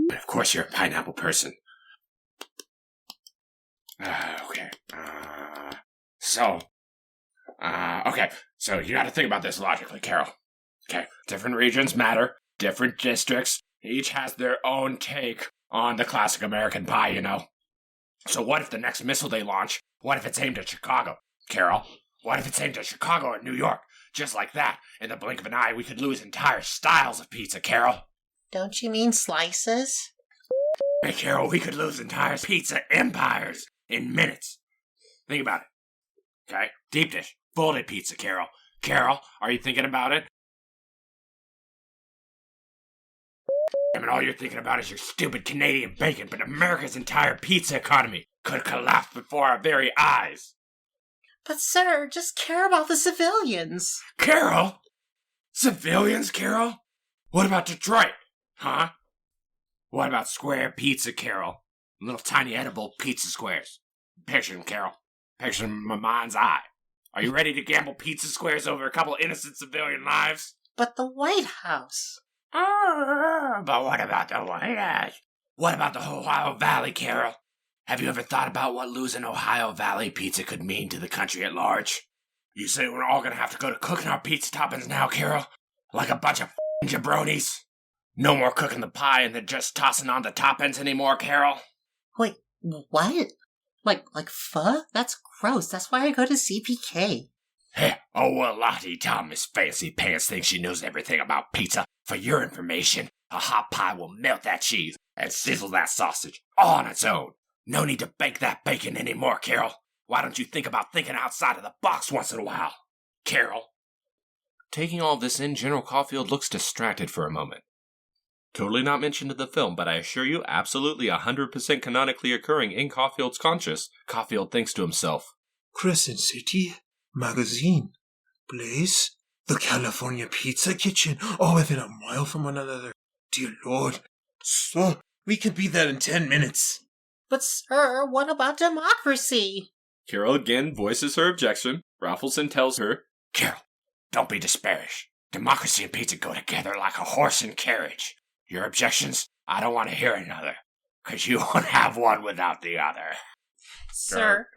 But of course you're a pineapple person. Okay. So you gotta think about this logically, Carol. Okay, different regions matter, different districts, each has their own take on the classic American pie, you know? So what if the next missile they launch, what if it's aimed at Chicago, Carol? What if it's aimed at Chicago or New York? Just like that, in the blink of an eye, we could lose entire styles of pizza, Carol. Don't you mean slices? Hey, Carol, we could lose entire pizza empires in minutes. Think about it. Okay? Deep dish. Folded pizza, Carol. Carol, are you thinking about it? I mean, all you're thinking about is your stupid Canadian bacon, but America's entire pizza economy could collapse before our very eyes. But sir, just care about the civilians. Carol? Civilians, Carol? What about Detroit? Huh? What about square pizza, Carol? Little tiny edible pizza squares. Picture them, Carol. Picture them in my mind's eye. Are you ready to gamble pizza squares over a couple innocent civilian lives? But the White House. But what about the White House? What about the Ohio Valley, Carol? Have you ever thought about what losing Ohio Valley pizza could mean to the country at large? You say we're all gonna have to go to cooking our pizza toppings now, Carol? Like a bunch of jabronis? No more cooking the pie and then just tossing on the toppings anymore, Carol? Wait, what? Like pho? That's gross. That's why I go to CPK. Hey, oh, well, Lottie Tom, Miss Fancy Pants thinks she knows everything about pizza. For your information, a hot pie will melt that cheese and sizzle that sausage all on its own. No need to bake that bacon anymore, Carol. Why don't you think about thinking outside of the box once in a while, Carol? Taking all this in, General Caulfield looks distracted for a moment. Totally not mentioned in the film, but I assure you, absolutely 100% canonically occurring in Caulfield's conscious. Caulfield thinks to himself, Crescent City, magazine, place, the California Pizza Kitchen, all within a mile from one another. Dear Lord, sir, we could be there in 10 minutes. But sir, what about democracy? Carol again voices her objection. Raffleson tells her, Carol, don't be disparaged. Democracy and pizza go together like a horse and carriage. Your objections, I don't want to hear another, 'cause you won't have one without the other. Sir,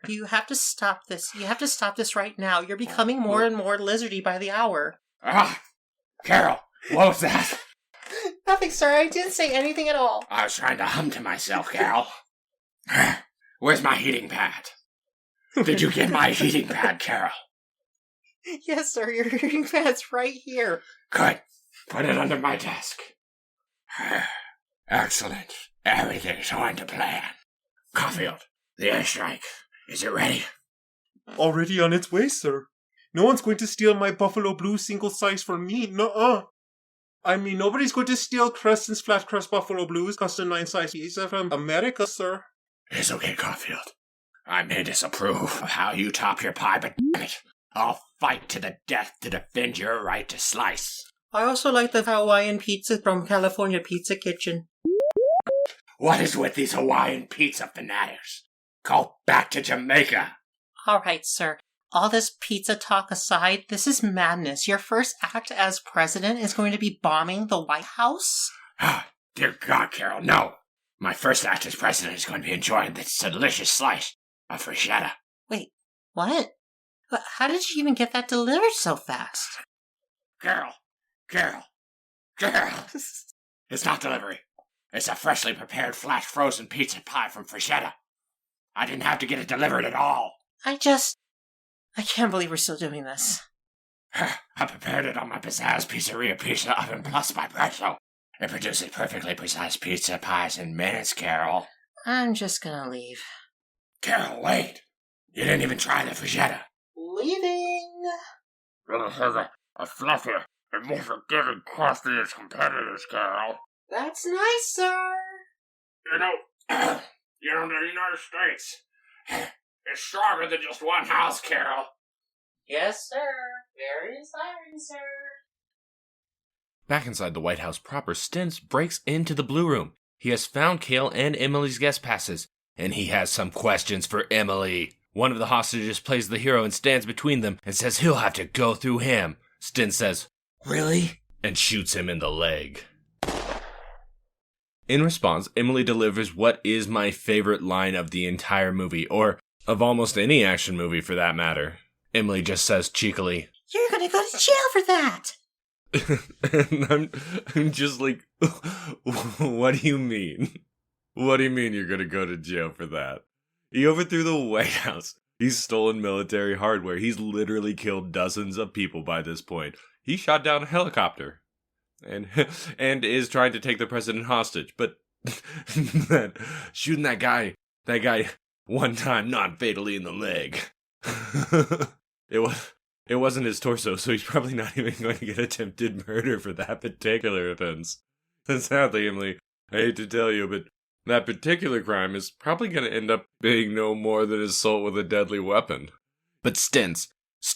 you have to stop this. You have to stop this right now. You're becoming more and more lizardy by the hour. Carol, what was that? Nothing, sir. I didn't say anything at all. I was trying to hum to myself, Carol. Where's my heating pad? Did you get my heating pad, Carol? Yes, sir, your hearing pad's right here. Good. Put it under my desk. Excellent. Everything's going to plan. Caulfield, the airstrike. Is it ready? Already on its way, sir. No one's going to steal my Buffalo Blue single size from me. Nuh-uh. I mean, nobody's going to steal Creston's flat crust Buffalo Blues custom 9-size pizza from America, sir. It's okay, Caulfield. I may disapprove of how you top your pie, but damn it, I'll fight to the death to defend your right to slice. I also like the Hawaiian pizza from California Pizza Kitchen. What is with these Hawaiian pizza fanatics? Go back to Jamaica. All right, sir. All this pizza talk aside, this is madness. Your first act as president is going to be bombing the White House? Dear God, Carol, no. My first act as president is going to be enjoying this delicious slice of bruschetta. Wait, what? But how did you even get that delivered so fast? Carol. It's not delivery. It's a freshly prepared flash frozen pizza pie from Freshetta. I didn't have to get it delivered at all. I can't believe we're still doing this. I prepared it on my Pizzazz Pizzeria Pizza Oven Plus by Pretzel. It produces perfectly precise pizza pies in minutes, Carol. I'm just gonna leave. Carol, wait. You didn't even try the Freshetta. Leaving! It has a fluffier and more forgiving crust than its competitors, Carol. That's nice, sir. You know, the United States, it's stronger than just one house, Carol. Yes, sir. Very inspiring, sir. Back inside the White House proper, Stins breaks into the Blue Room. He has found Kale and Emily's guest passes, and he has some questions for Emily. One of the hostages plays the hero and stands between them and says he'll have to go through him. Stins says, "Really?" and shoots him in the leg. In response, Emily delivers what is my favorite line of the entire movie, or of almost any action movie for that matter. Emily just says cheekily, You're gonna go to jail for that! and I'm just like, what do you mean? What do you mean you're gonna go to jail for that? He overthrew the White House. He's stolen military hardware. He's literally killed dozens of people by this point. He shot down a helicopter. And is trying to take the president hostage. But shooting that guy one time non-fatally in the leg. It wasn't his torso, so he's probably not even going to get attempted murder for that particular offense. And sadly, Emily, I hate to tell you, but that particular crime is probably going to end up being no more than assault with a deadly weapon. But Stins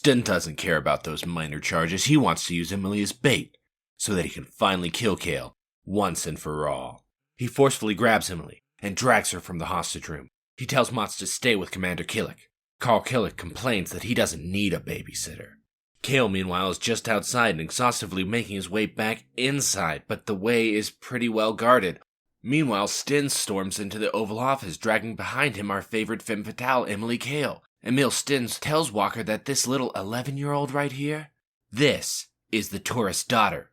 doesn't care about those minor charges. He wants to use Emily as bait, so that he can finally kill Kale, once and for all. He forcefully grabs Emily and drags her from the hostage room. He tells Motz to stay with Commander Killick. Carl Killick complains that he doesn't need a babysitter. Kale, meanwhile, is just outside and exhaustively making his way back inside, but the way is pretty well guarded. Meanwhile, Stins storms into the Oval Office, dragging behind him our favorite femme fatale, Emily Kale. Emil Stins tells Walker that this little 11-year-old right here, this is the tourist's daughter.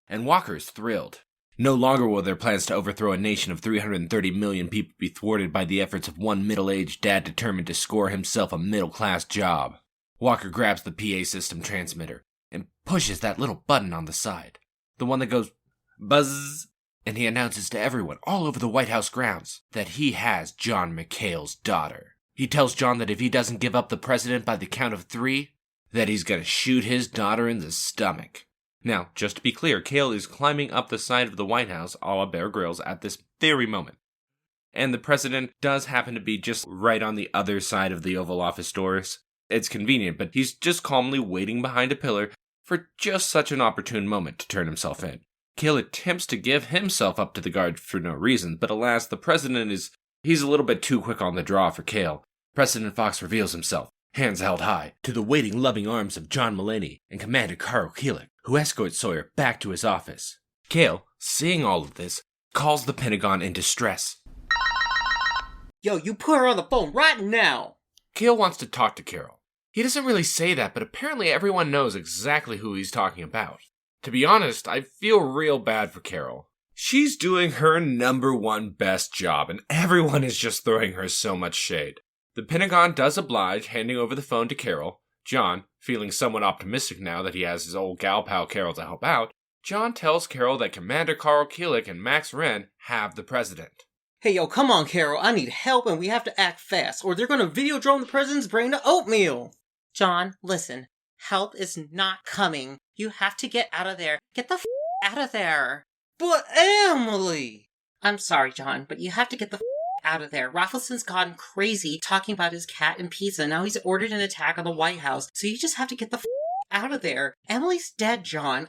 And Walker is thrilled. No longer will their plans to overthrow a nation of 330 million people be thwarted by the efforts of one middle-aged dad determined to score himself a middle-class job. Walker grabs the PA system transmitter and pushes that little button on the side, the one that goes buzz, and he announces to everyone all over the White House grounds that he has John McHale's daughter. He tells John that if he doesn't give up the president by the count of 3, that he's gonna shoot his daughter in the stomach. Now, just to be clear, Kale is climbing up the side of the White House, a la Bear Grylls, at this very moment. And the president does happen to be just right on the other side of the Oval Office doors. It's convenient, but he's just calmly waiting behind a pillar for just such an opportune moment to turn himself in. Kale attempts to give himself up to the guard for no reason, but alas, the president he's a little bit too quick on the draw for Kale. President Fox reveals himself, hands held high, to the waiting, loving arms of John Mulaney and Commander Carl Keeler, who escorts Sawyer back to his office. Kale, seeing all of this, calls the Pentagon in distress. Yo, you put her on the phone right now! Kale wants to talk to Carol. He doesn't really say that, but apparently everyone knows exactly who he's talking about. To be honest, I feel real bad for Carol. She's doing her #1 best job, and everyone is just throwing her so much shade. The Pentagon does oblige, handing over the phone to Carol. John, feeling somewhat optimistic now that he has his old gal pal Carol to help out, John tells Carol that Commander Carl Keelik and Max Wren have the president. Hey, yo, come on, Carol. I need help and we have to act fast, or they're gonna video drone the president's brain to oatmeal. John, listen. Help is not coming. You have to get out of there. Get the out of there. But Emily! I'm sorry, John, but you have to get the out of there. Raffleson's gone crazy talking about his cat and pizza. Now he's ordered an attack on the White House. So you just have to get the out of there. Emily's dead, John.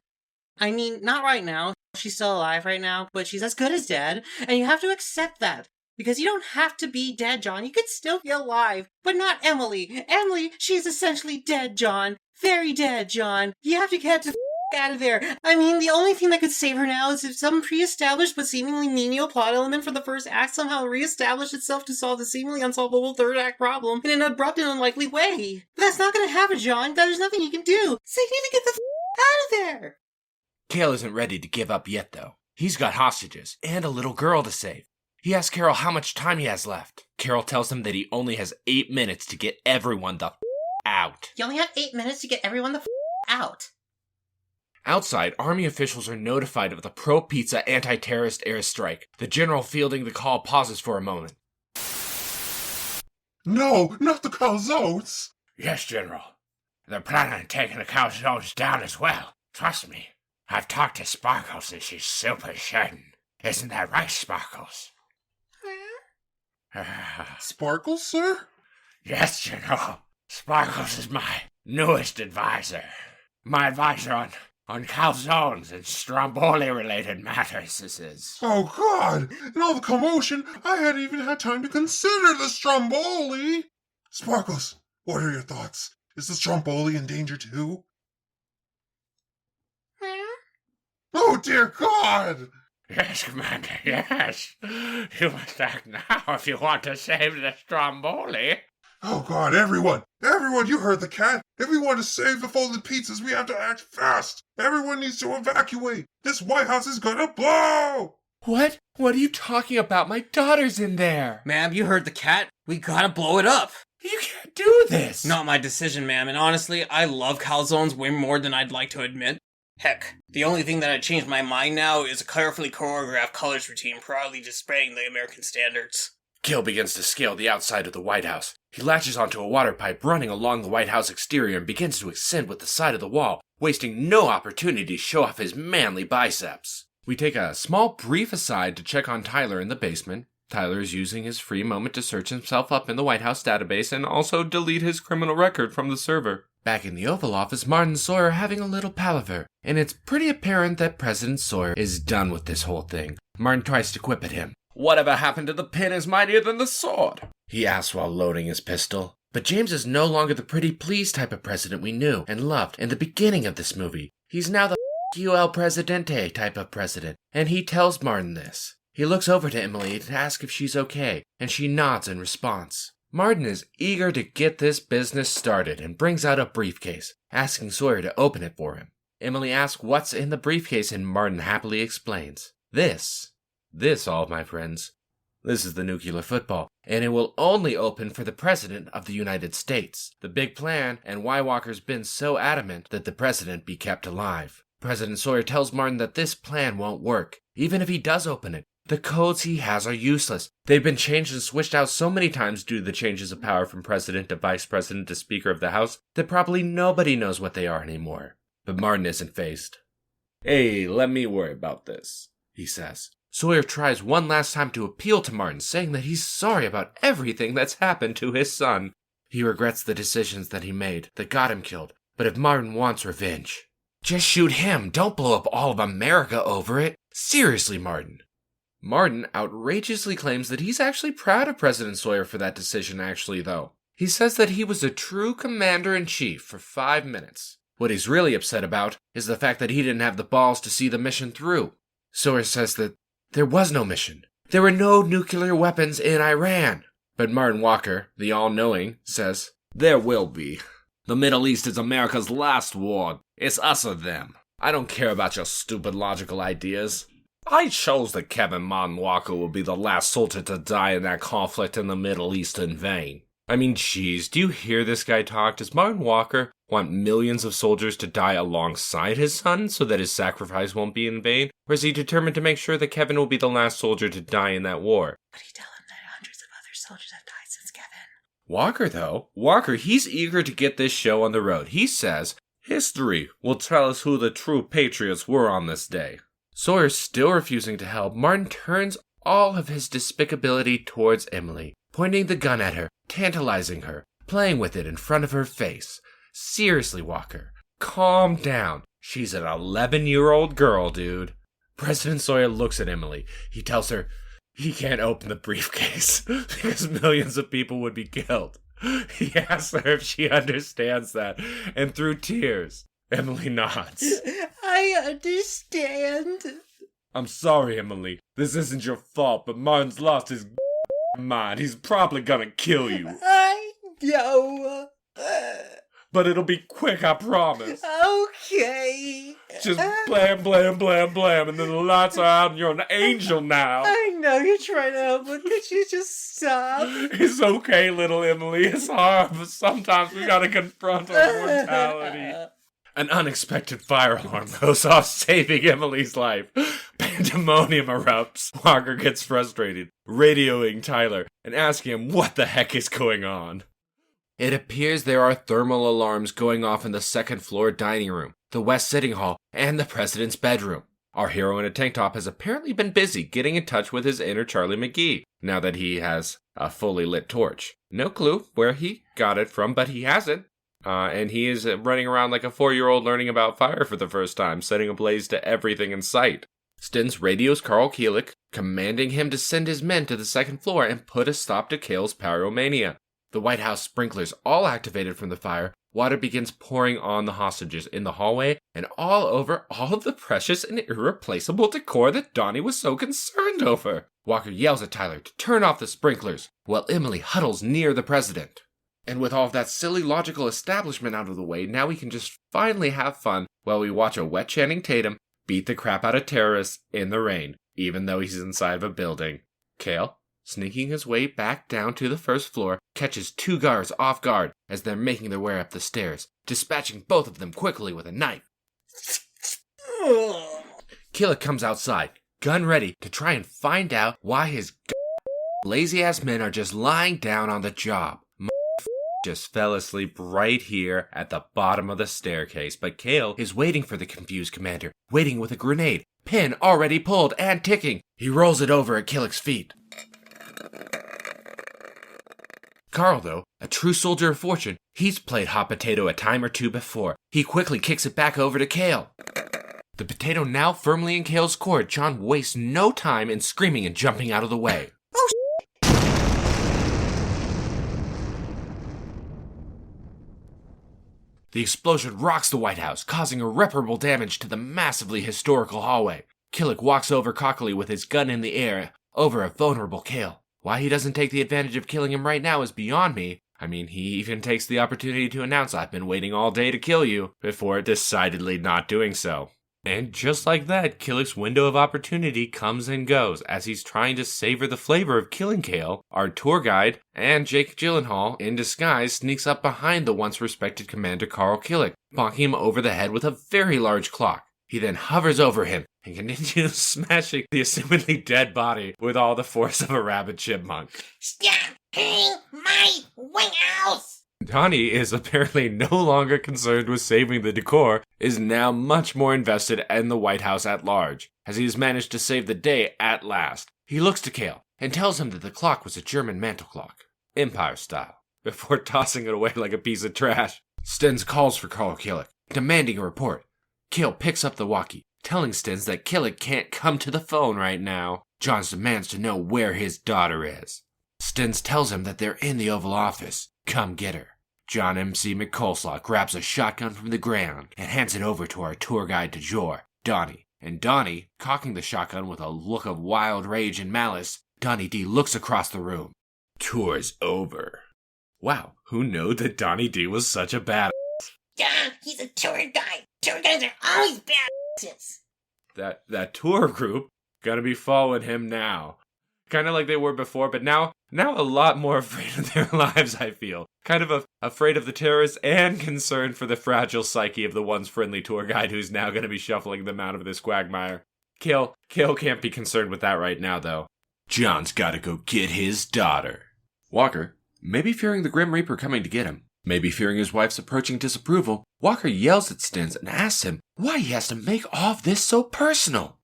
I mean, not right now. She's still alive right now, but she's as good as dead. And you have to accept that. Because you don't have to be dead, John. You could still be alive. But not Emily. Emily, she's essentially dead, John. Very dead, John. You have to get the out of there. I mean, the only thing that could save her now is if some pre-established but seemingly menial plot element for the first act somehow re-established itself to solve the seemingly unsolvable third act problem in an abrupt and unlikely way. But that's not gonna happen, John. There's nothing you can do. So you need to get the out of there. Cale isn't ready to give up yet, though. He's got hostages and a little girl to save. He asks Carol how much time he has left. Carol tells him that he only has 8 minutes to get everyone the out. You only have 8 minutes to get everyone the out. Outside, Army officials are notified of the pro-pizza anti-terrorist airstrike. The general fielding the call pauses for a moment. No, not the calzones! Yes, General. They're planning on taking the calzones down as well. Trust me. I've talked to Sparkles and she's super certain. Isn't that right, Sparkles? Sparkles, sir? Yes, General. Sparkles is my newest advisor. My advisor on calzones and Stromboli-related matters, this is. Oh, God! In all the commotion, I hadn't even had time to consider the Stromboli! Sparkles, what are your thoughts? Is the Stromboli in danger too? Oh, dear God! Yes, Commander, yes. You must act now if you want to save the Stromboli. Oh, God, everyone! Everyone, you heard the cat! If we want to save the folded pizzas, we have to act fast! Everyone needs to evacuate! This White House is gonna blow! What? What are you talking about? My daughter's in there! Ma'am, you heard the cat. We gotta blow it up. You can't do this! Not my decision, ma'am, and honestly, I love calzones way more than I'd like to admit. Heck, the only thing that had changed my mind now is a carefully choreographed colors routine proudly displaying the American standards. Gil begins to scale the outside of the White House. He latches onto a water pipe running along the White House exterior and begins to ascend with the side of the wall, wasting no opportunity to show off his manly biceps. We take a small brief aside to check on Tyler in the basement. Tyler is using his free moment to search himself up in the White House database and also delete his criminal record from the server. Back in the Oval Office, Martin and Sawyer are having a little palaver, and it's pretty apparent that President Sawyer is done with this whole thing. Martin tries to quip at him. "Whatever happened to the pen is mightier than the sword?" he asks while loading his pistol. But James is no longer the pretty please type of president we knew and loved in the beginning of this movie. He's now the you el presidente type of president, and he tells Martin this. He looks over to Emily to ask if she's okay, and she nods in response. Martin is eager to get this business started and brings out a briefcase, asking Sawyer to open it for him. Emily asks what's in the briefcase, and Martin happily explains. This, all my friends, this is the nuclear football, and it will only open for the President of the United States. The big plan, and why Walker's been so adamant that the President be kept alive. President Sawyer tells Martin that this plan won't work, even if he does open it. The codes he has are useless. They've been changed and switched out so many times due to the changes of power from President to Vice President to Speaker of the House that probably nobody knows what they are anymore. But Martin isn't fazed. "Hey, let me worry about this," he says. Sawyer tries one last time to appeal to Martin, saying that he's sorry about everything that's happened to his son. He regrets the decisions that he made that got him killed, but if Martin wants revenge, just shoot him. Don't blow up all of America over it. Seriously, Martin. Martin outrageously claims that he's actually proud of President Sawyer for that decision, though. He says that he was a true commander-in-chief for 5 minutes. What he's really upset about is the fact that he didn't have the balls to see the mission through. Sawyer says that there was no mission. There were no nuclear weapons in Iran. But Martin Walker, the all-knowing, says, "There will be. The Middle East is America's last war. It's us or them. I don't care about your stupid logical ideas. I chose that Kevin Martin Walker will be the last soldier to die in that conflict in the Middle East in vain. I mean, geez, do you hear this guy talk? Does Martin Walker want millions of soldiers to die alongside his son so that his sacrifice won't be in vain? Or is he determined to make sure that Kevin will be the last soldier to die in that war? Would he tell him that hundreds of other soldiers have died since Kevin? Walker, though, he's eager to get this show on the road. He says, history will tell us who the true patriots were on this day. Sawyer still refusing to help, Martin turns all of his despicability towards Emily, pointing the gun at her, tantalizing her, playing with it in front of her face. Seriously, Walker, calm down. She's an 11-year-old girl, dude. President Sawyer looks at Emily. He tells her he can't open the briefcase because millions of people would be killed. He asks her if she understands that, and through tears, Emily nods. I understand. I'm sorry, Emily. This isn't your fault, but Martin's lost his mind. He's probably gonna kill you. I know. But it'll be quick, I promise. Okay. Just blam, blam, blam, blam, and then the lights are out and you're an angel now. I know you're trying to help, but could you just stop? It's okay, little Emily. It's hard, but sometimes we gotta confront our mortality. An unexpected fire alarm goes off, saving Emily's life. Pandemonium erupts. Walker gets frustrated, radioing Tyler and asking him what the heck is going on. It appears there are thermal alarms going off in the second floor dining room, the west sitting hall, and the president's bedroom. Our hero in a tank top has apparently been busy getting in touch with his inner Charlie McGee, now that he has a fully lit torch. No clue where he got it from, but he has it. And he is running around like a 4-year-old learning about fire for the first time, setting ablaze to everything in sight. Stins radios Carl Keelik, commanding him to send his men to the second floor and put a stop to Kale's pyromania. The White House sprinklers all activated from the fire. Water begins pouring on the hostages in the hallway and all over all of the precious and irreplaceable decor that Donnie was so concerned over. Walker yells at Tyler to turn off the sprinklers, while Emily huddles near the president. And with all of that silly logical establishment out of the way, now we can just finally have fun while we watch a wet Channing Tatum beat the crap out of terrorists in the rain, even though he's inside of a building. Kale, sneaking his way back down to the first floor, catches 2 guards off guard as they're making their way up the stairs, dispatching both of them quickly with a knife. Keelik comes outside, gun ready to try and find out why his lazy-ass men are just lying down on the job. Just fell asleep right here at the bottom of the staircase, but Kale is waiting for the confused commander, waiting with a grenade, pin already pulled and ticking. He rolls it over at Keelik's feet. Carl, though, a true soldier of fortune, he's played hot potato a time or two before. He quickly kicks it back over to Kale. The potato now firmly in Kale's court, John wastes no time in screaming and jumping out of the way. The explosion rocks the White House, causing irreparable damage to the massively historical hallway. Keelik walks over cockily with his gun in the air, over a vulnerable Kale. Why he doesn't take the advantage of killing him right now is beyond me. I mean, he even takes the opportunity to announce, "I've been waiting all day to kill you," before decidedly not doing so. And just like that, Keelik's window of opportunity comes and goes as he's trying to savor the flavor of killing Kale. Our tour guide and Jake Gyllenhaal, in disguise, sneaks up behind the once respected Commander Carl Keelik, bonking him over the head with a very large clock. He then hovers over him and continues smashing the assumedly dead body with all the force of a rabid chipmunk. Stop hitting my White House! Donnie is apparently no longer concerned with saving the decor, is now much more invested in the White House at large, as he has managed to save the day at last. He looks to Kale and tells him that the clock was a German mantel clock, Empire style, before tossing it away like a piece of trash. Stens calls for Carl Keelik, demanding a report. Kale picks up the walkie, telling Stens that Keelik can't come to the phone right now. John demands to know where his daughter is. Stens tells him that they're in the Oval Office. Come get her. John M.C. McColeslaw grabs a shotgun from the ground and hands it over to our tour guide de jour, Donnie. And Donnie, cocking the shotgun with a look of wild rage and malice, Donnie D looks across the room. Tour's over. Wow, who knew that Donnie D was such a badass? Yeah, he's a tour guide. Tour guides are always badasses. That tour group gonna be following him now. Kind of like they were before, but now a lot more afraid of their lives, I feel. Kind of afraid of the terrorists and concerned for the fragile psyche of the once friendly tour guide who's now going to be shuffling them out of this quagmire. Kale can't be concerned with that right now, though. John's gotta go get his daughter. Walker, maybe fearing the Grim Reaper coming to get him, maybe fearing his wife's approaching disapproval, Walker yells at Stins and asks him why he has to make all of this so personal.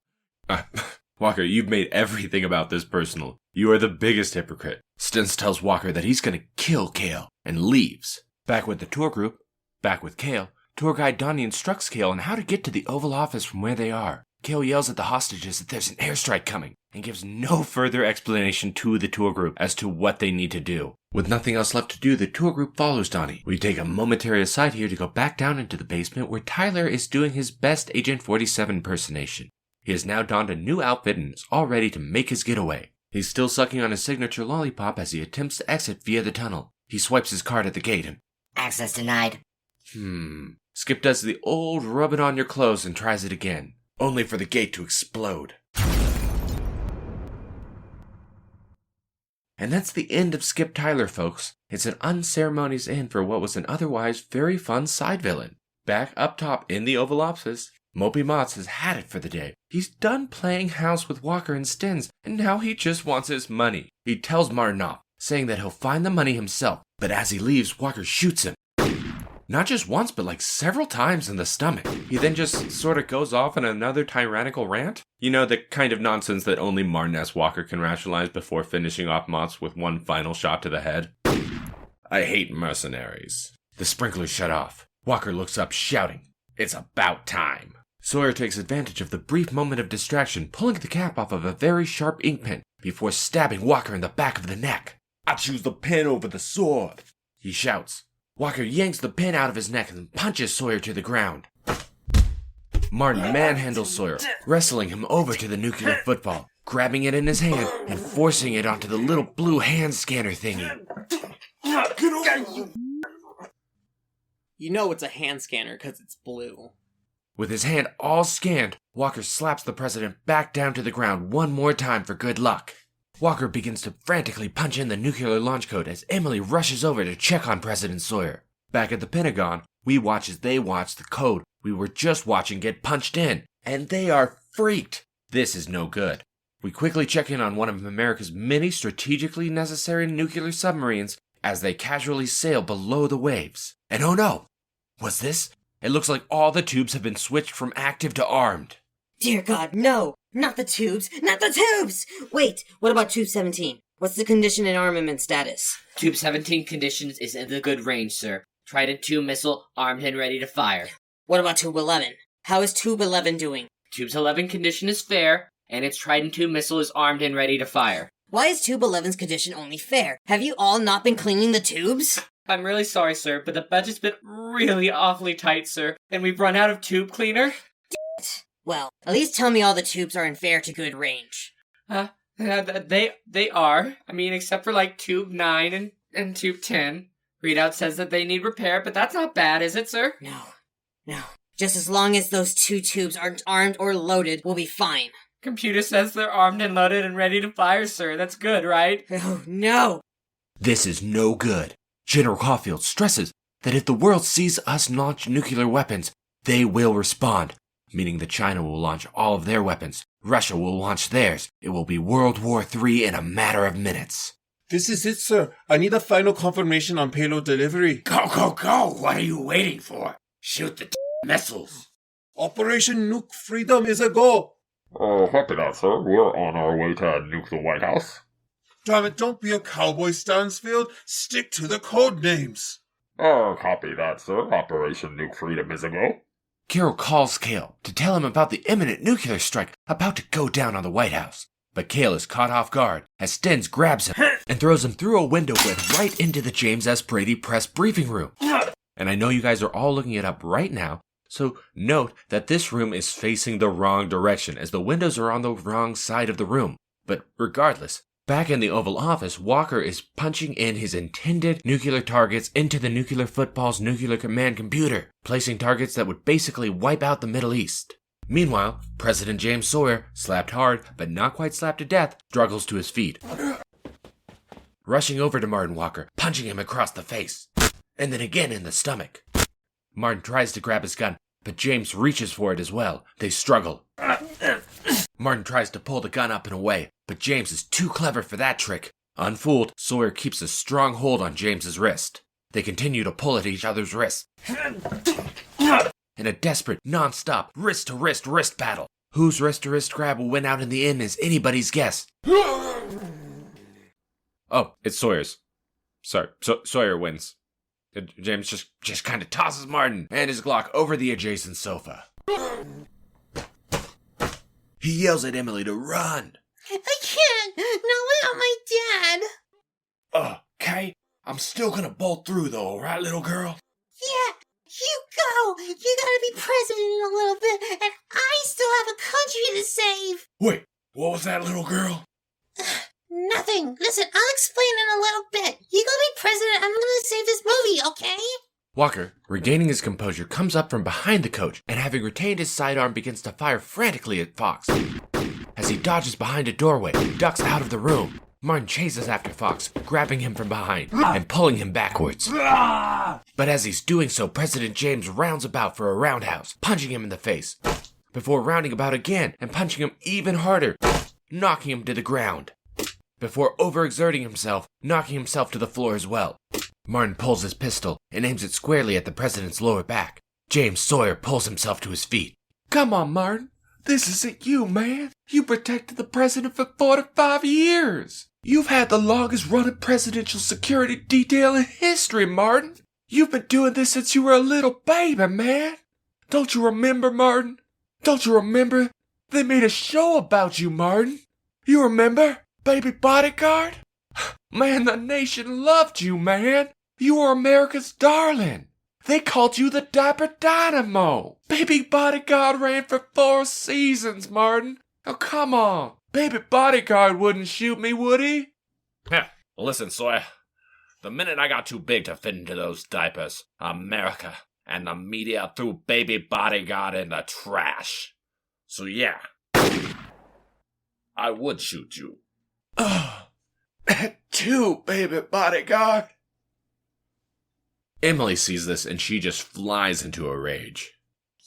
Walker, you've made everything about this personal. You are the biggest hypocrite. Stins tells Walker that he's gonna kill Kale and leaves. Back with the tour group, back with Kale, tour guide Donnie instructs Kale on how to get to the Oval Office from where they are. Kale yells at the hostages that there's an airstrike coming and gives no further explanation to the tour group as to what they need to do. With nothing else left to do, the tour group follows Donnie. We take a momentary aside here to go back down into the basement where Tyler is doing his best Agent 47 impersonation. He has now donned a new outfit and is all ready to make his getaway. He's still sucking on his signature lollipop as he attempts to exit via the tunnel. He swipes his card at the gate and... Access denied. Skip does the old rub it on your clothes and tries it again, only for the gate to explode. And that's the end of Skip Tyler, folks. It's an unceremonious end for what was an otherwise very fun side villain. Back up top in the Oval Office, Mopey Motts has had it for the day. He's done playing house with Walker and Stins, and now he just wants his money. He tells Martin off, saying that he'll find the money himself, but as he leaves, Walker shoots him. Not just once, but like several times in the stomach. He then just sort of goes off on another tyrannical rant. You know, the kind of nonsense that only Martin S. Walker can rationalize before finishing off Motts with one final shot to the head. I hate mercenaries. The sprinklers shut off. Walker looks up, shouting, "It's about time." Sawyer takes advantage of the brief moment of distraction, pulling the cap off of a very sharp ink pen before stabbing Walker in the back of the neck. "I choose the pen over the sword," he shouts. Walker yanks the pen out of his neck and punches Sawyer to the ground. Martin manhandles Sawyer, wrestling him over to the nuclear football, grabbing it in his hand and forcing it onto the little blue hand scanner thingy. You know it's a hand scanner because it's blue. With his hand all scanned, Walker slaps the president back down to the ground one more time for good luck. Walker begins to frantically punch in the nuclear launch code as Emily rushes over to check on President Sawyer. Back at the Pentagon, we watch as they watch the code we were just watching get punched in, and they are freaked. This is no good. We quickly check in on one of America's many strategically necessary nuclear submarines as they casually sail below the waves. And oh no! What's this? It looks like all the tubes have been switched from active to armed. Dear God, no! Not the tubes! Not the tubes! Wait, what about Tube 17? What's the condition and armament status? Tube 17 conditions is in the good range, sir. Trident 2 missile, armed and ready to fire. What about Tube 11? How is Tube 11 doing? Tube's 11 condition is fair, and its Trident 2 missile is armed and ready to fire. Why is Tube 11's condition only fair? Have you all not been cleaning the tubes? I'm really sorry, sir, but the budget's been really awfully tight, sir, and we've run out of tube cleaner. Well, at least tell me all the tubes are in fair to good range. They are. I mean, except for like Tube 9 and Tube 10. Readout says that they need repair, but that's not bad, is it, sir? No. Just as long as those two tubes aren't armed or loaded, we'll be fine. Computer says they're armed and loaded and ready to fire, sir. That's good, right? Oh, no! This is no good. General Caulfield stresses that if the world sees us launch nuclear weapons, they will respond, meaning that China will launch all of their weapons, Russia will launch theirs. It will be World War III in a matter of minutes. This is it, sir. I need a final confirmation on payload delivery. Go, go, go! What are you waiting for? Shoot the missiles. Operation Nuke Freedom is a go. Copy that, sir. We're on our way to nuke the White House. Damn it, don't be a cowboy, Stansfield. Stick to the code names. Copy that, sir. Operation Nuke Freedom is a go. Carol calls Kale to tell him about the imminent nuclear strike about to go down on the White House. But Kale is caught off guard as Stens grabs him and throws him through a window wedge right into the James S. Brady press briefing room. And I know you guys are all looking it up right now, so note that this room is facing the wrong direction as the windows are on the wrong side of the room. But regardless, back in the Oval Office, Walker is punching in his intended nuclear targets into the nuclear football's nuclear command computer, placing targets that would basically wipe out the Middle East. Meanwhile, President James Sawyer, slapped hard, but not quite slapped to death, struggles to his feet. Rushing over to Martin Walker, punching him across the face, and then again in the stomach. Martin tries to grab his gun, but James reaches for it as well. They struggle. Martin tries to pull the gun up and away, but James is too clever for that trick. Unfooled, Sawyer keeps a strong hold on James's wrist. They continue to pull at each other's wrists. In a desperate, non-stop, wrist-to-wrist wrist battle. Whose wrist-to-wrist grab will win out in the end is anybody's guess. Oh, it's Sawyer's. Sorry, Sawyer wins. James just kind of tosses Martin and his Glock over the adjacent sofa. He yells at Emily to run. I can't! Not without my dad! Okay, I'm still gonna bolt through though, right, little girl? Yeah, you go! You gotta be president in a little bit, and I still have a country to save! Wait, what was that, little girl? Nothing. Listen, I'll explain in a little bit. You go be president, I'm gonna save this movie, okay? Walker, regaining his composure, comes up from behind the coach and, having retained his sidearm, begins to fire frantically at Fox. As he dodges behind a doorway, ducks out of the room. Martin chases after Fox, grabbing him from behind and pulling him backwards. But as he's doing so, President James rounds about for a roundhouse, punching him in the face, before rounding about again and punching him even harder, knocking him to the ground, before overexerting himself, knocking himself to the floor as well. Martin pulls his pistol and aims it squarely at the president's lower back. James Sawyer pulls himself to his feet. Come on, Martin. This isn't you, man. You protected the president for 45 years. You've had the longest running presidential security detail in history, Martin. You've been doing this since you were a little baby, man. Don't you remember, Martin? Don't you remember? They made a show about you, Martin. You remember? Baby Bodyguard? Man, the nation loved you, man. You were America's darling. They called you the Diaper Dynamo. Baby Bodyguard ran for 4 seasons, Martin. Oh, come on. Baby Bodyguard wouldn't shoot me, would he? Listen, Sawyer. The minute I got too big to fit into those diapers, America and the media threw Baby Bodyguard in the trash. So yeah, I would shoot you. Too, Baby Bodyguard. Emily sees this and she just flies into a rage.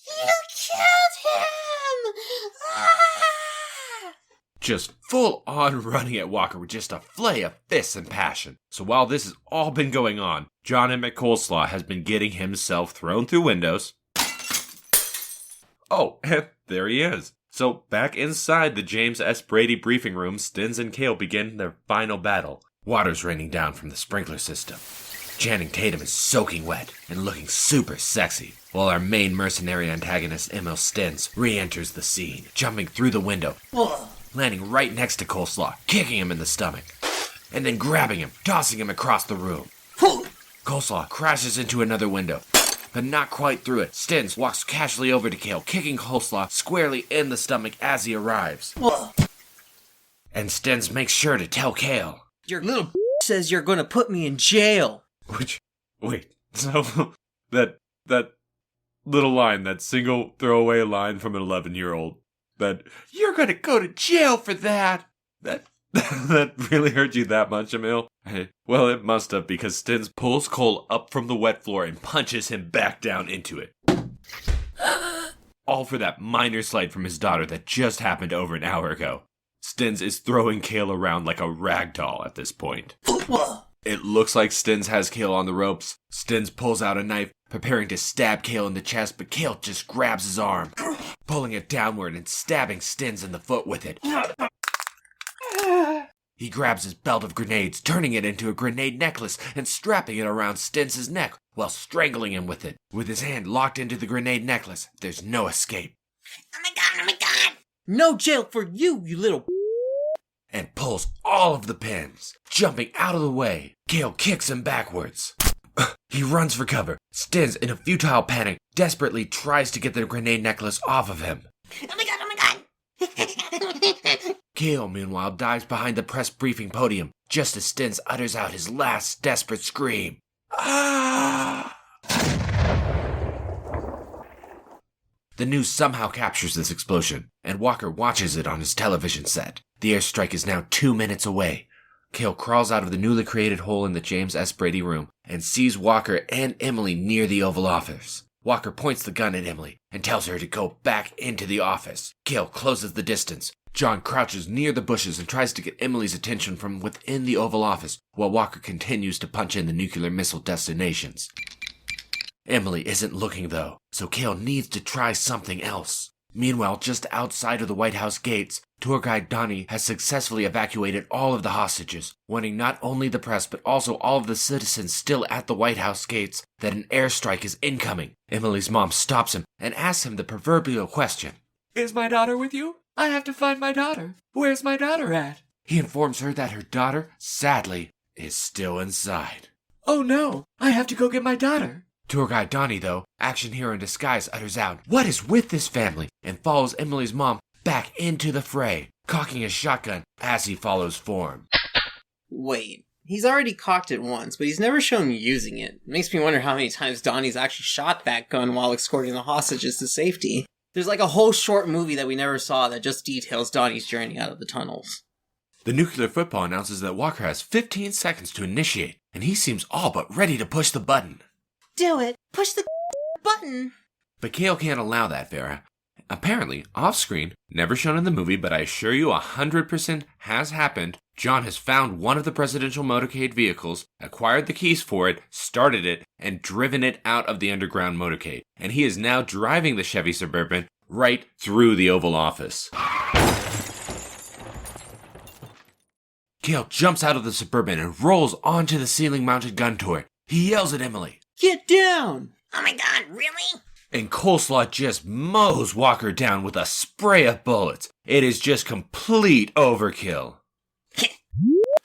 You killed him! Ah! Just full on running at Walker with just a flay of fists and passion. So while this has all been going on, John M. McColeslaw has been getting himself thrown through windows. Oh, and there he is. So back inside the James S. Brady briefing room, Stins and Kale begin their final battle. Water's raining down from the sprinkler system. Channing Tatum is soaking wet and looking super sexy, while our main mercenary antagonist, Emil Stins, re-enters the scene, jumping through the window, landing right next to Coleslaw, kicking him in the stomach, and then grabbing him, tossing him across the room. Coleslaw crashes into another window, but not quite through it. Stins walks casually over to Kale, kicking Coleslaw squarely in the stomach as he arrives. And Stins makes sure to tell Kale. Your little says you're gonna put me in jail. So that little line, that single throwaway line from an 11-year-old, that you're gonna go to jail for that really hurt you that much, Emil? Well, it must have, because Stins pulls Cole up from the wet floor and punches him back down into it. All for that minor slight from his daughter that just happened over an hour ago. Stins is throwing Kale around like a rag doll at this point. It looks like Stins has Kale on the ropes. Stins pulls out a knife, preparing to stab Kale in the chest, but Kale just grabs his arm, pulling it downward and stabbing Stins in the foot with it. He grabs his belt of grenades, turning it into a grenade necklace and strapping it around Stins' neck while strangling him with it. With his hand locked into the grenade necklace, there's no escape. Oh my god, oh my god! No jail for you, you little... And pulls all of the pins, jumping out of the way. Kale kicks him backwards. He runs for cover. Stins, in a futile panic, desperately tries to get the grenade necklace off of him. Oh my god, oh my god! Kale, meanwhile, dives behind the press briefing podium, just as Stins utters out his last desperate scream. Ah! The news somehow captures this explosion, and Walker watches it on his television set. The airstrike is now 2 minutes away. Cale crawls out of the newly created hole in the James S. Brady room and sees Walker and Emily near the Oval Office. Walker points the gun at Emily and tells her to go back into the office. Cale closes the distance. John crouches near the bushes and tries to get Emily's attention from within the Oval Office, while Walker continues to punch in the nuclear missile destinations. Emily isn't looking though, so Cale needs to try something else. Meanwhile, just outside of the White House gates, tour guide Donnie has successfully evacuated all of the hostages, warning not only the press but also all of the citizens still at the White House gates that an airstrike is incoming. Emily's mom stops him and asks him the proverbial question. Is my daughter with you? I have to find my daughter. Where's my daughter at? He informs her that her daughter, sadly, is still inside. Oh no, I have to go get my daughter. Tour guide Donnie, though, action hero in disguise, utters out, "What is with this family?" and follows Emily's mom back into the fray, cocking his shotgun as he follows form. Wait, he's already cocked it once, but he's never shown using it. Makes me wonder how many times Donnie's actually shot that gun while escorting the hostages to safety. There's like a whole short movie that we never saw that just details Donnie's journey out of the tunnels. The nuclear football announces that Walker has 15 seconds to initiate, and he seems all but ready to push the button. Do it. Push the button. But Cale can't allow that, Vera. Apparently, off-screen, never shown in the movie, but I assure you 100% has happened, John has found one of the presidential motorcade vehicles, acquired the keys for it, started it, and driven it out of the underground motorcade. And he is now driving the Chevy Suburban right through the Oval Office. Cale jumps out of the Suburban and rolls onto the ceiling-mounted gun turret. He yells at Emily, "Get down!" Oh my god, really? and Coleslaw just mows Walker down with a spray of bullets. It is just complete overkill.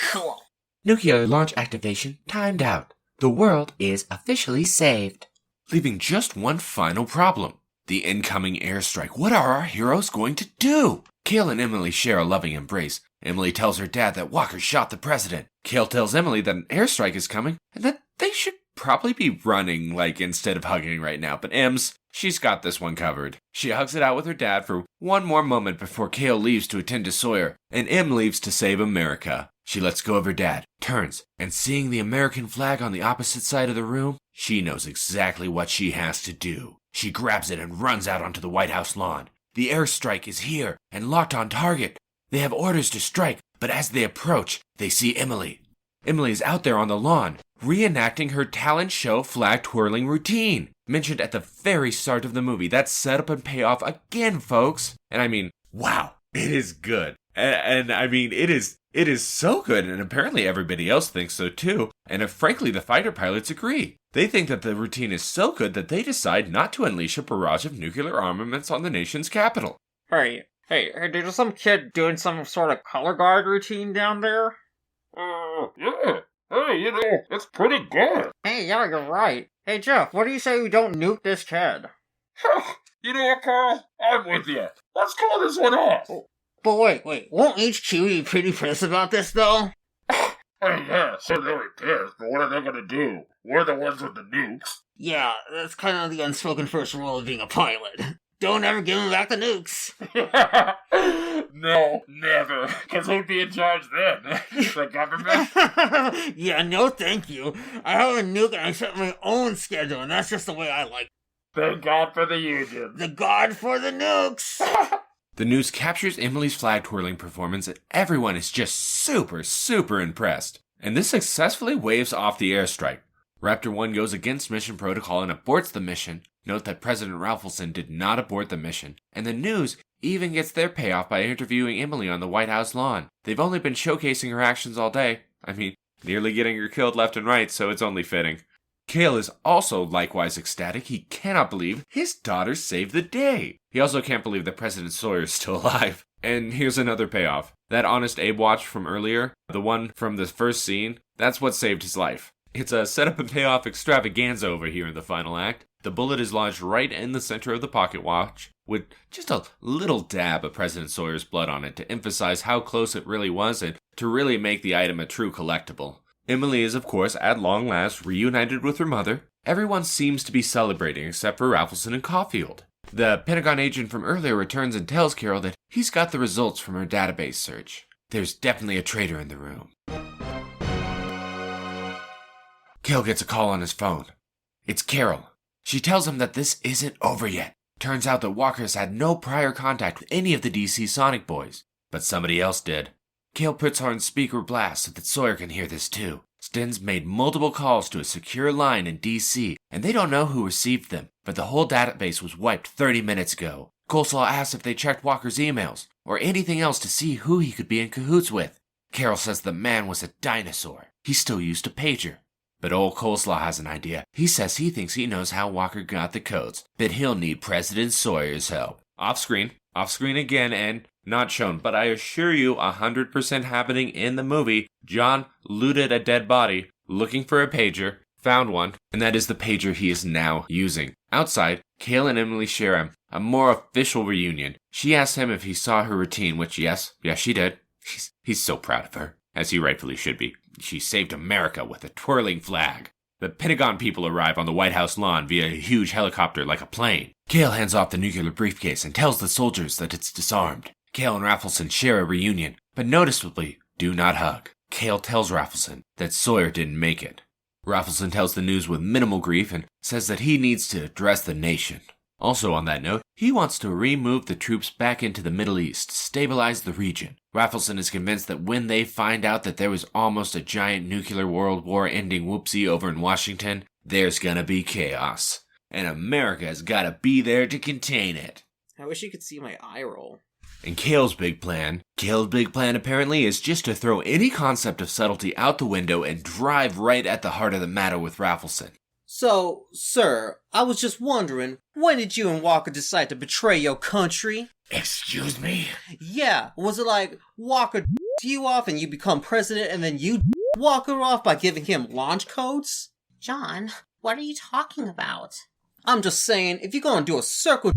Cool. Nuclear launch activation timed out. The world is officially saved. Leaving just one final problem. The incoming airstrike. What are our heroes going to do? Cale and Emily share a loving embrace. Emily tells her dad that Walker shot the president. Cale tells Emily that an airstrike is coming and that they should probably be running, instead of hugging right now. But Ems, she's got this one covered. She hugs it out with her dad for one more moment before Cale leaves to attend to Sawyer, and Em leaves to save America. She lets go of her dad, turns, and seeing the American flag on the opposite side of the room, she knows exactly what she has to do. She grabs it and runs out onto the White House lawn. The airstrike is here and locked on target. They have orders to strike, but as they approach, they see Emily. Emily is out there on the lawn, reenacting her talent show flag twirling routine, mentioned at the very start of the movie. That's set up and payoff again, folks. And I mean, wow, it is good. And I mean, it is so good, and apparently everybody else thinks so too. And frankly, the fighter pilots agree. They think that the routine is so good that they decide not to unleash a barrage of nuclear armaments on the nation's capital. Hey, there's some kid doing some sort of color guard routine down there? Yeah. Hey, it's pretty good. Hey, yeah, you're right. Hey, Jeff, what do you say we don't nuke this kid? You know what, Carl? I'm with you. Let's call this one off. But wait, won't HQ be pretty pissed about this, though? Hey, yeah, so they're pissed, but what are they gonna do? We're the ones with the nukes. Yeah, that's kind of the unspoken first rule of being a pilot. Don't ever give him back the nukes. No, never. Because who'd be in charge then? The government? Yeah, no thank you. I have a nuke and I set my own schedule, and that's just the way I like it. Thank God for the Union. The God for the nukes! The news captures Emily's flag twirling performance, and everyone is just super impressed. And this successfully waves off the airstrike. Raptor 1 goes against mission protocol and aborts the mission. Note that President Ralphson did not abort the mission. And the news even gets their payoff by interviewing Emily on the White House lawn. They've only been showcasing her actions all day. I mean, nearly getting her killed left and right, so it's only fitting. Cale is also likewise ecstatic. He cannot believe his daughter saved the day. He also can't believe that President Sawyer is still alive. And here's another payoff. That Honest Abe watch from earlier, the one from the first scene, that's what saved his life. It's a setup and payoff extravaganza over here in the final act. The bullet is lodged right in the center of the pocket watch, with just a little dab of President Sawyer's blood on it to emphasize how close it really was and to really make the item a true collectible. Emily is, of course, at long last reunited with her mother. Everyone seems to be celebrating except for Raffleson and Caulfield. The Pentagon agent from earlier returns and tells Carol that he's got the results from her database search. There's definitely a traitor in the room. Cale gets a call on his phone. It's Carol. She tells him that this isn't over yet. Turns out that Walker's had no prior contact with any of the DC Sonic boys, but somebody else did. Cale puts her on speaker blast so that Sawyer can hear this too. Sten's made multiple calls to a secure line in DC, and they don't know who received them, but the whole database was wiped 30 minutes ago. Coleslaw asks if they checked Walker's emails, or anything else to see who he could be in cahoots with. Carol says the man was a dinosaur. He still used a pager. But old Coleslaw has an idea. He says he thinks he knows how Walker got the codes, but he'll need President Sawyer's help. Off screen again, and not shown, but I assure you 100% happening in the movie. John looted a dead body, looking for a pager, found one, and that is the pager he is now using. Outside, Cale and Emily share a more official reunion. She asks him if he saw her routine, which yes, she did. He's so proud of her, as he rightfully should be. She saved America with a twirling flag. The Pentagon people arrive on the White House lawn via a huge helicopter like a plane. Cale hands off the nuclear briefcase and tells the soldiers that it's disarmed. Cale and Raffleson share a reunion, but noticeably do not hug. Cale tells Raffleson that Sawyer didn't make it. Raffleson tells the news with minimal grief and says that he needs to address the nation. Also on that note, he wants to remove the troops back into the Middle East, stabilize the region. Raffleson is convinced that when they find out that there was almost a giant nuclear world war ending whoopsie over in Washington, there's gonna be chaos. And America's gotta be there to contain it. I wish you could see my eye roll. And Cale's big plan apparently is just to throw any concept of subtlety out the window and drive right at the heart of the matter with Raffleson. So, sir, I was just wondering, when did you and Walker decide to betray your country? Excuse me? Yeah, was it like Walker you off and you become president and then you Walker off by giving him launch codes? John, what are you talking about? I'm just saying, if you're gonna do a circle,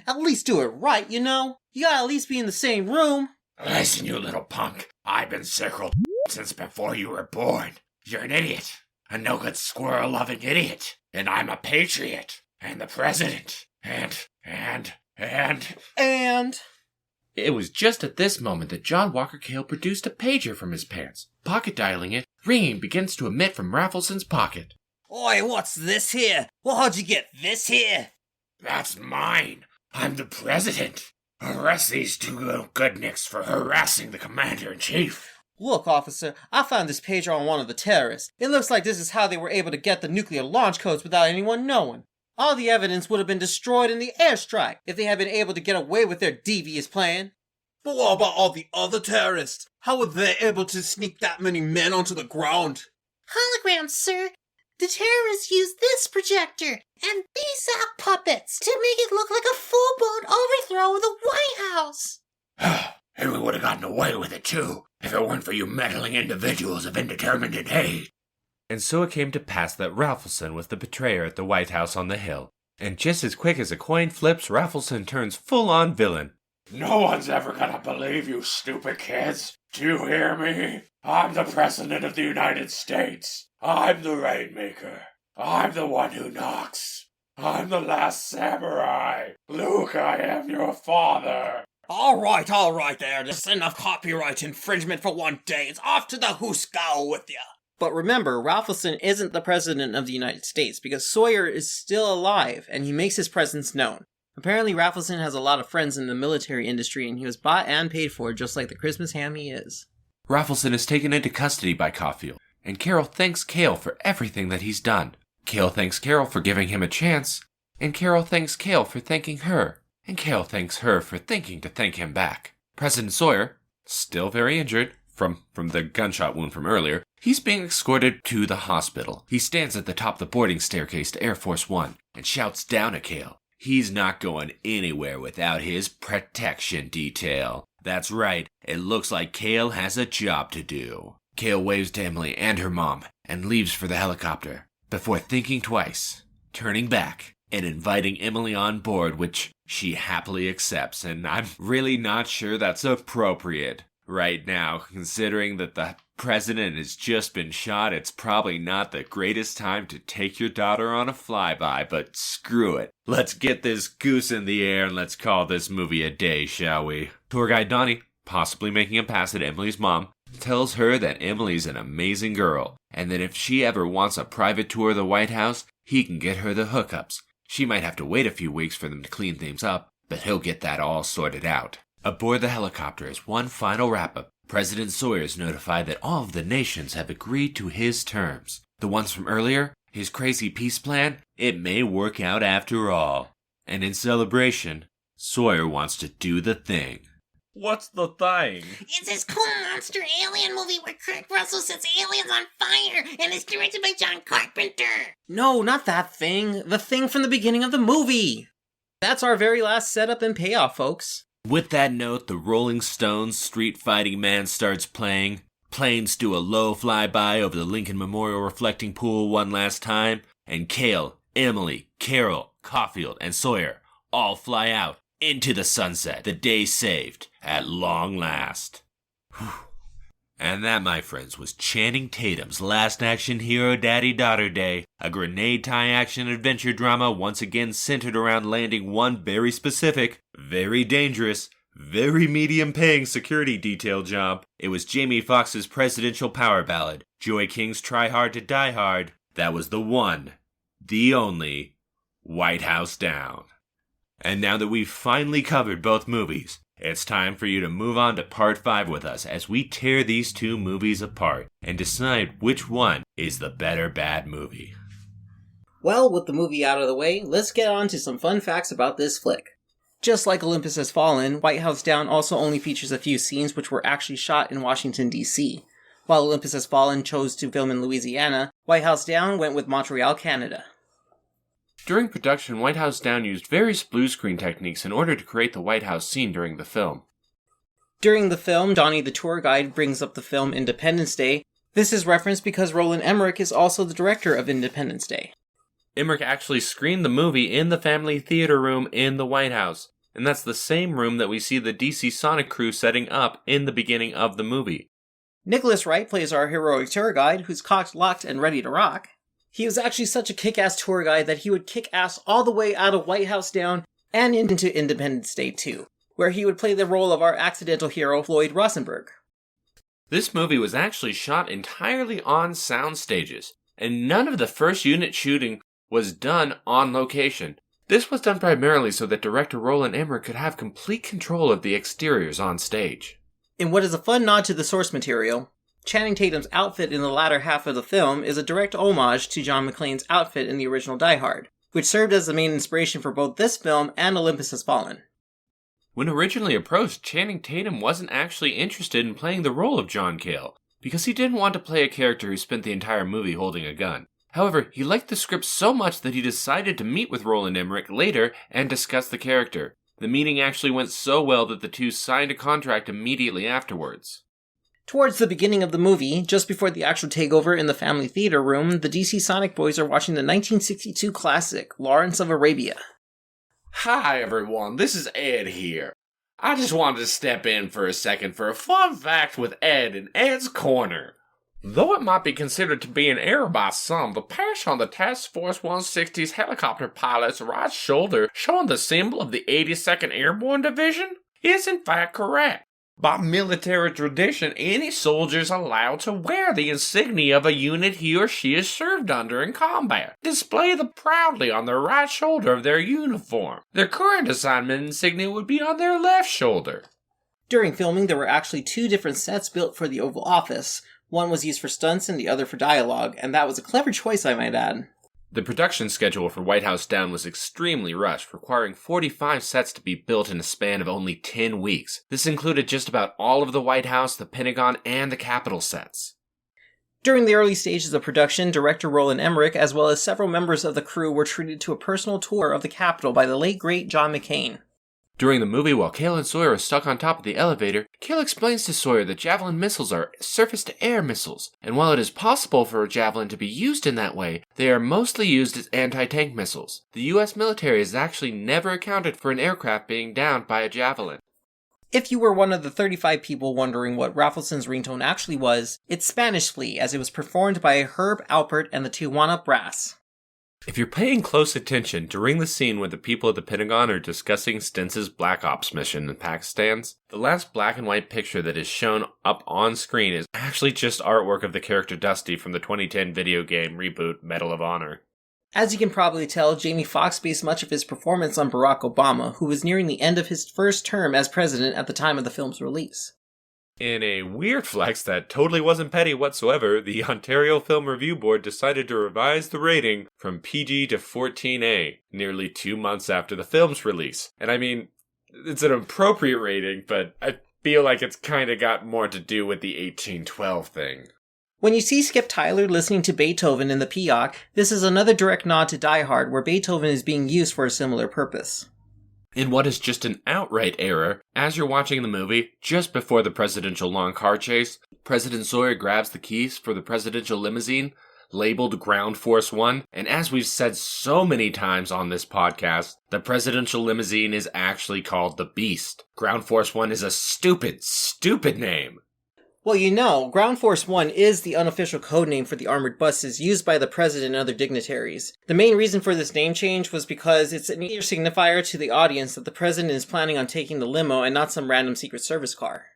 at least do it right, you know? You gotta at least be in the same room. Listen, you little punk. I've been circled since before you were born. You're an idiot. A no-good squirrel-loving idiot. And I'm a patriot. And the president. And... It was just at this moment that John Walker Cale produced a pager from his pants. Pocket dialing it, ringing begins to emit from Raffleson's pocket. Oi, what's this here? Well, how'd you get this here? That's mine. I'm the president. Arrest these two little goodnicks for harassing the commander-in-chief. Look, officer, I found this pager on one of the terrorists. It looks like this is how they were able to get the nuclear launch codes without anyone knowing. All the evidence would have been destroyed in the airstrike if they had been able to get away with their devious plan. But what about all the other terrorists? How were they able to sneak that many men onto the ground? Holograms, sir. The terrorists used this projector and these sock puppets to make it look like a full-blown overthrow of the White House. And we would have gotten away with it, too, if it weren't for you meddling individuals of indeterminate hate. And so it came to pass that Raffleson was the betrayer at the White House on the Hill. And just as quick as a coin flips, Raffleson turns full-on villain. No one's ever gonna believe you, stupid kids. Do you hear me? I'm the President of the United States. I'm the Rainmaker. I'm the one who knocks. I'm the last samurai. Luke, I am your father. All right there. That's enough copyright infringement for one day. It's off to the hooskow with ya. But remember, Raffleson isn't the President of the United States because Sawyer is still alive and he makes his presence known. Apparently, Raffleson has a lot of friends in the military industry and he was bought and paid for just like the Christmas ham he is. Raffleson is taken into custody by Caulfield, and Carol thanks Cale for everything that he's done. Cale thanks Carol for giving him a chance, and Carol thanks Cale for thanking her, and Cale thanks her for thinking to thank him back. President Sawyer, still very injured from the gunshot wound from earlier, he's being escorted to the hospital. He stands at the top of the boarding staircase to Air Force One and shouts down at Cale. He's not going anywhere without his protection detail. That's right, it looks like Cale has a job to do. Cale waves to Emily and her mom and leaves for the helicopter, before thinking twice, turning back, and inviting Emily on board, which she happily accepts, and I'm really not sure that's appropriate right now, considering that the president has just been shot, it's probably not the greatest time to take your daughter on a flyby, but screw it. Let's get this goose in the air and let's call this movie a day, shall we? Tour guide Donnie, possibly making a pass at Emily's mom, tells her that Emily's an amazing girl, and that if she ever wants a private tour of the White House, he can get her the hookups. She might have to wait a few weeks for them to clean things up, but he'll get that all sorted out. Aboard the helicopter as one final wrap-up, President Sawyer is notified that all of the nations have agreed to his terms. The ones from earlier, his crazy peace plan, it may work out after all. And in celebration, Sawyer wants to do the thing. What's the thing? It's this cool monster alien movie where Kurt Russell sets aliens on fire, and it's directed by John Carpenter. No, not that thing. The thing from the beginning of the movie. That's our very last setup and payoff, folks. With that note, the Rolling Stones' Street Fighting Man starts playing. Planes do a low flyby over the Lincoln Memorial reflecting pool one last time. And Cale, Emily, Carol, Caulfield, and Sawyer all fly out into the sunset. The day saved at long last. Whew. And that, my friends, was Channing Tatum's Last Action Hero Daddy-Daughter Day, a grenade tie action adventure drama once again centered around landing one very specific, very dangerous, very medium-paying security detail job. It was Jamie Foxx's presidential power ballad, Joy King's Try Hard to Die Hard. That was the one, the only, White House Down. And now that we've finally covered both movies, it's time for you to move on to part 5 with us as we tear these two movies apart and decide which one is the better bad movie. Well, with the movie out of the way, let's get on to some fun facts about this flick. Just like Olympus Has Fallen, White House Down also only features a few scenes which were actually shot in Washington, D.C. While Olympus Has Fallen chose to film in Louisiana, White House Down went with Montreal, Canada. During production, White House Down used various blue screen techniques in order to create the White House scene during the film. During the film, Donnie the tour guide brings up the film Independence Day. This is referenced because Roland Emmerich is also the director of Independence Day. Emmerich actually screened the movie in the family theater room in the White House, and that's the same room that we see the DC Sonic crew setting up in the beginning of the movie. Nicholas Wright plays our heroic tour guide who's cocked, locked, and ready to rock. He was actually such a kick-ass tour guide that he would kick ass all the way out of White House Down and into Independence Day 2, where he would play the role of our accidental hero, Floyd Rosenberg. This movie was actually shot entirely on sound stages, and none of the first unit shooting was done on location. This was done primarily so that director Roland Emmerich could have complete control of the exteriors on stage. In what is a fun nod to the source material, Channing Tatum's outfit in the latter half of the film is a direct homage to John McClane's outfit in the original Die Hard, which served as the main inspiration for both this film and Olympus Has Fallen. When originally approached, Channing Tatum wasn't actually interested in playing the role of John Cale, because he didn't want to play a character who spent the entire movie holding a gun. However, he liked the script so much that he decided to meet with Roland Emmerich later and discuss the character. The meeting actually went so well that the two signed a contract immediately afterwards. Towards the beginning of the movie, just before the actual takeover in the family theater room, the DC Sonic boys are watching the 1962 classic, Lawrence of Arabia. Hi everyone, this is Ed here. I just wanted to step in for a second for a fun fact with Ed in Ed's Corner. Though it might be considered to be an error by some, the patch on the Task Force 160's helicopter pilot's right shoulder showing the symbol of the 82nd Airborne Division is in fact correct. By military tradition, any soldier is allowed to wear the insignia of a unit he or she has served under in combat. Display them proudly on the right shoulder of their uniform. Their current assignment insignia would be on their left shoulder. During filming, there were actually 2 different sets built for the Oval Office. One was used for stunts and the other for dialogue, and that was a clever choice, I might add. The production schedule for White House Down was extremely rushed, requiring 45 sets to be built in a span of only 10 weeks. This included just about all of the White House, the Pentagon, and the Capitol sets. During the early stages of production, director Roland Emmerich, as well as several members of the crew, were treated to a personal tour of the Capitol by the late great John McCain. During the movie, while Cale and Sawyer are stuck on top of the elevator, Cale explains to Sawyer that Javelin missiles are surface-to-air missiles, and while it is possible for a Javelin to be used in that way, they are mostly used as anti-tank missiles. The U.S. military has actually never accounted for an aircraft being downed by a Javelin. If you were one of the 35 people wondering what Raffleson's ringtone actually was, it's Spanish Flea, as it was performed by Herb Alpert and the Tijuana Brass. If you're paying close attention during the scene where the people at the Pentagon are discussing Stentz's Black Ops mission in Pakistan, the last black and white picture that is shown up on screen is actually just artwork of the character Dusty from the 2010 video game reboot Medal of Honor. As you can probably tell, Jamie Foxx based much of his performance on Barack Obama, who was nearing the end of his first term as president at the time of the film's release. In a weird flex that totally wasn't petty whatsoever, the Ontario Film Review Board decided to revise the rating from PG to 14A, nearly 2 months after the film's release. And I mean, it's an appropriate rating, but I feel like it's kinda got more to do with the 1812 thing. When you see Skip Tyler listening to Beethoven in the Peacock, this is another direct nod to Die Hard, where Beethoven is being used for a similar purpose. In what is just an outright error, as you're watching the movie, just before the presidential long car chase, President Sawyer grabs the keys for the presidential limousine, labeled Ground Force One, and as we've said so many times on this podcast, the presidential limousine is actually called the Beast. Ground Force One is a stupid, stupid name. Well, you know, Ground Force One is the unofficial codename for the armored buses used by the president and other dignitaries. The main reason for this name change was because it's an easier signifier to the audience that the president is planning on taking the limo and not some random Secret Service car.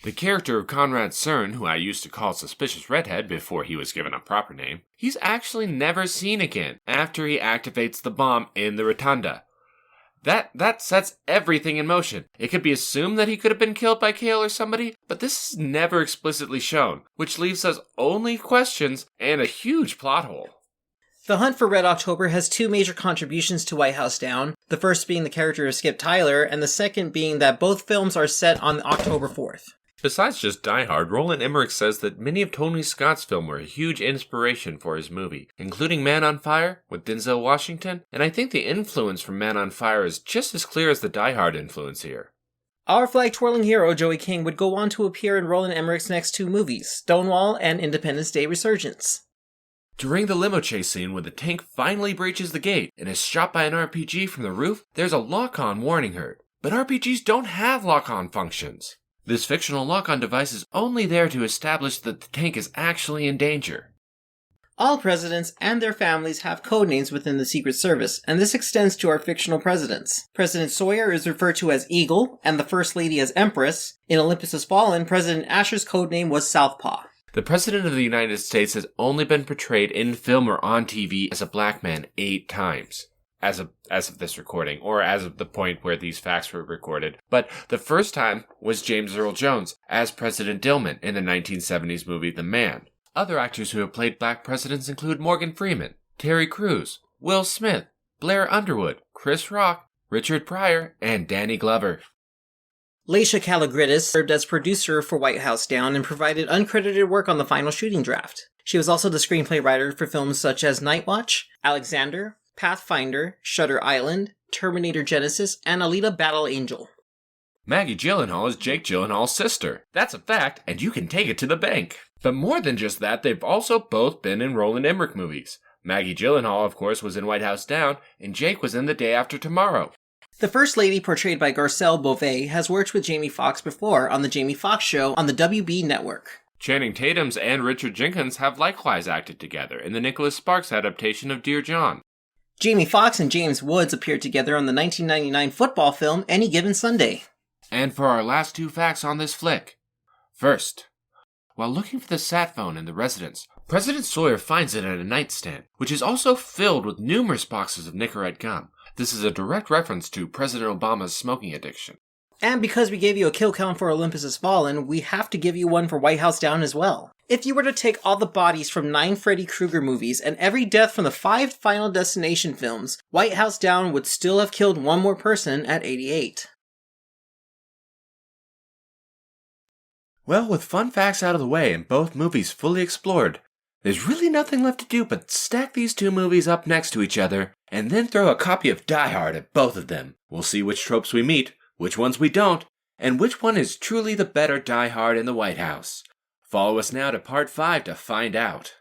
The character of Conrad Cern, who I used to call Suspicious Redhead before he was given a proper name, he's actually never seen again after he activates the bomb in the rotunda. That sets everything in motion. It could be assumed that he could have been killed by Kale or somebody, but this is never explicitly shown, which leaves us only questions and a huge plot hole. The Hunt for Red October has two major contributions to White House Down, the first being the character of Skip Tyler, and the second being that both films are set on October 4th. Besides just Die Hard, Roland Emmerich says that many of Tony Scott's films were a huge inspiration for his movie, including Man on Fire with Denzel Washington, and I think the influence from Man on Fire is just as clear as the Die Hard influence here. Our flag twirling hero, Joey King, would go on to appear in Roland Emmerich's next two movies, Stonewall and Independence Day Resurgence. During the limo chase scene when the tank finally breaches the gate and is shot by an RPG from the roof, there's a lock-on warning her. But RPGs don't have lock-on functions. This fictional lock-on device is only there to establish that the tank is actually in danger. All presidents and their families have codenames within the Secret Service, and this extends to our fictional presidents. President Sawyer is referred to as Eagle, and the First Lady as Empress. In Olympus Has Fallen, President Asher's codename was Southpaw. The President of the United States has only been portrayed in film or on TV as a black man 8 times. As of this recording, or as of the point where these facts were recorded. But the first time was James Earl Jones as President Dillman in the 1970s movie The Man. Other actors who have played black presidents include Morgan Freeman, Terry Crews, Will Smith, Blair Underwood, Chris Rock, Richard Pryor, and Danny Glover. Laisha Kalogridis served as producer for White House Down and provided uncredited work on the final shooting draft. She was also the screenplay writer for films such as Night Watch, Alexander, Pathfinder, Shutter Island, Terminator Genesis, and Alita Battle Angel. Maggie Gyllenhaal is Jake Gyllenhaal's sister. That's a fact, and you can take it to the bank. But more than just that, they've also both been in Roland Emmerich movies. Maggie Gyllenhaal, of course, was in White House Down, and Jake was in The Day After Tomorrow. The First Lady, portrayed by Garcelle Beauvais, has worked with Jamie Foxx before on The Jamie Foxx Show on the WB Network. Channing Tatum's and Richard Jenkins have likewise acted together in the Nicholas Sparks adaptation of Dear John. Jamie Foxx and James Woods appeared together on the 1999 football film Any Given Sunday. And for our last 2 facts on this flick. First, while looking for the sat phone in the residence, President Sawyer finds it at a nightstand, which is also filled with numerous boxes of Nicorette gum. This is a direct reference to President Obama's smoking addiction. And because we gave you a kill count for Olympus Has Fallen, we have to give you one for White House Down as well. If you were to take all the bodies from 9 Freddy Krueger movies and every death from the 5 Final Destination films, White House Down would still have killed one more person at 88. Well, with fun facts out of the way and both movies fully explored, there's really nothing left to do but stack these 2 movies up next to each other and then throw a copy of Die Hard at both of them. We'll see which tropes we meet, which ones we don't, and which one is truly the better Die Hard in the White House. Follow us now to part 5 to find out.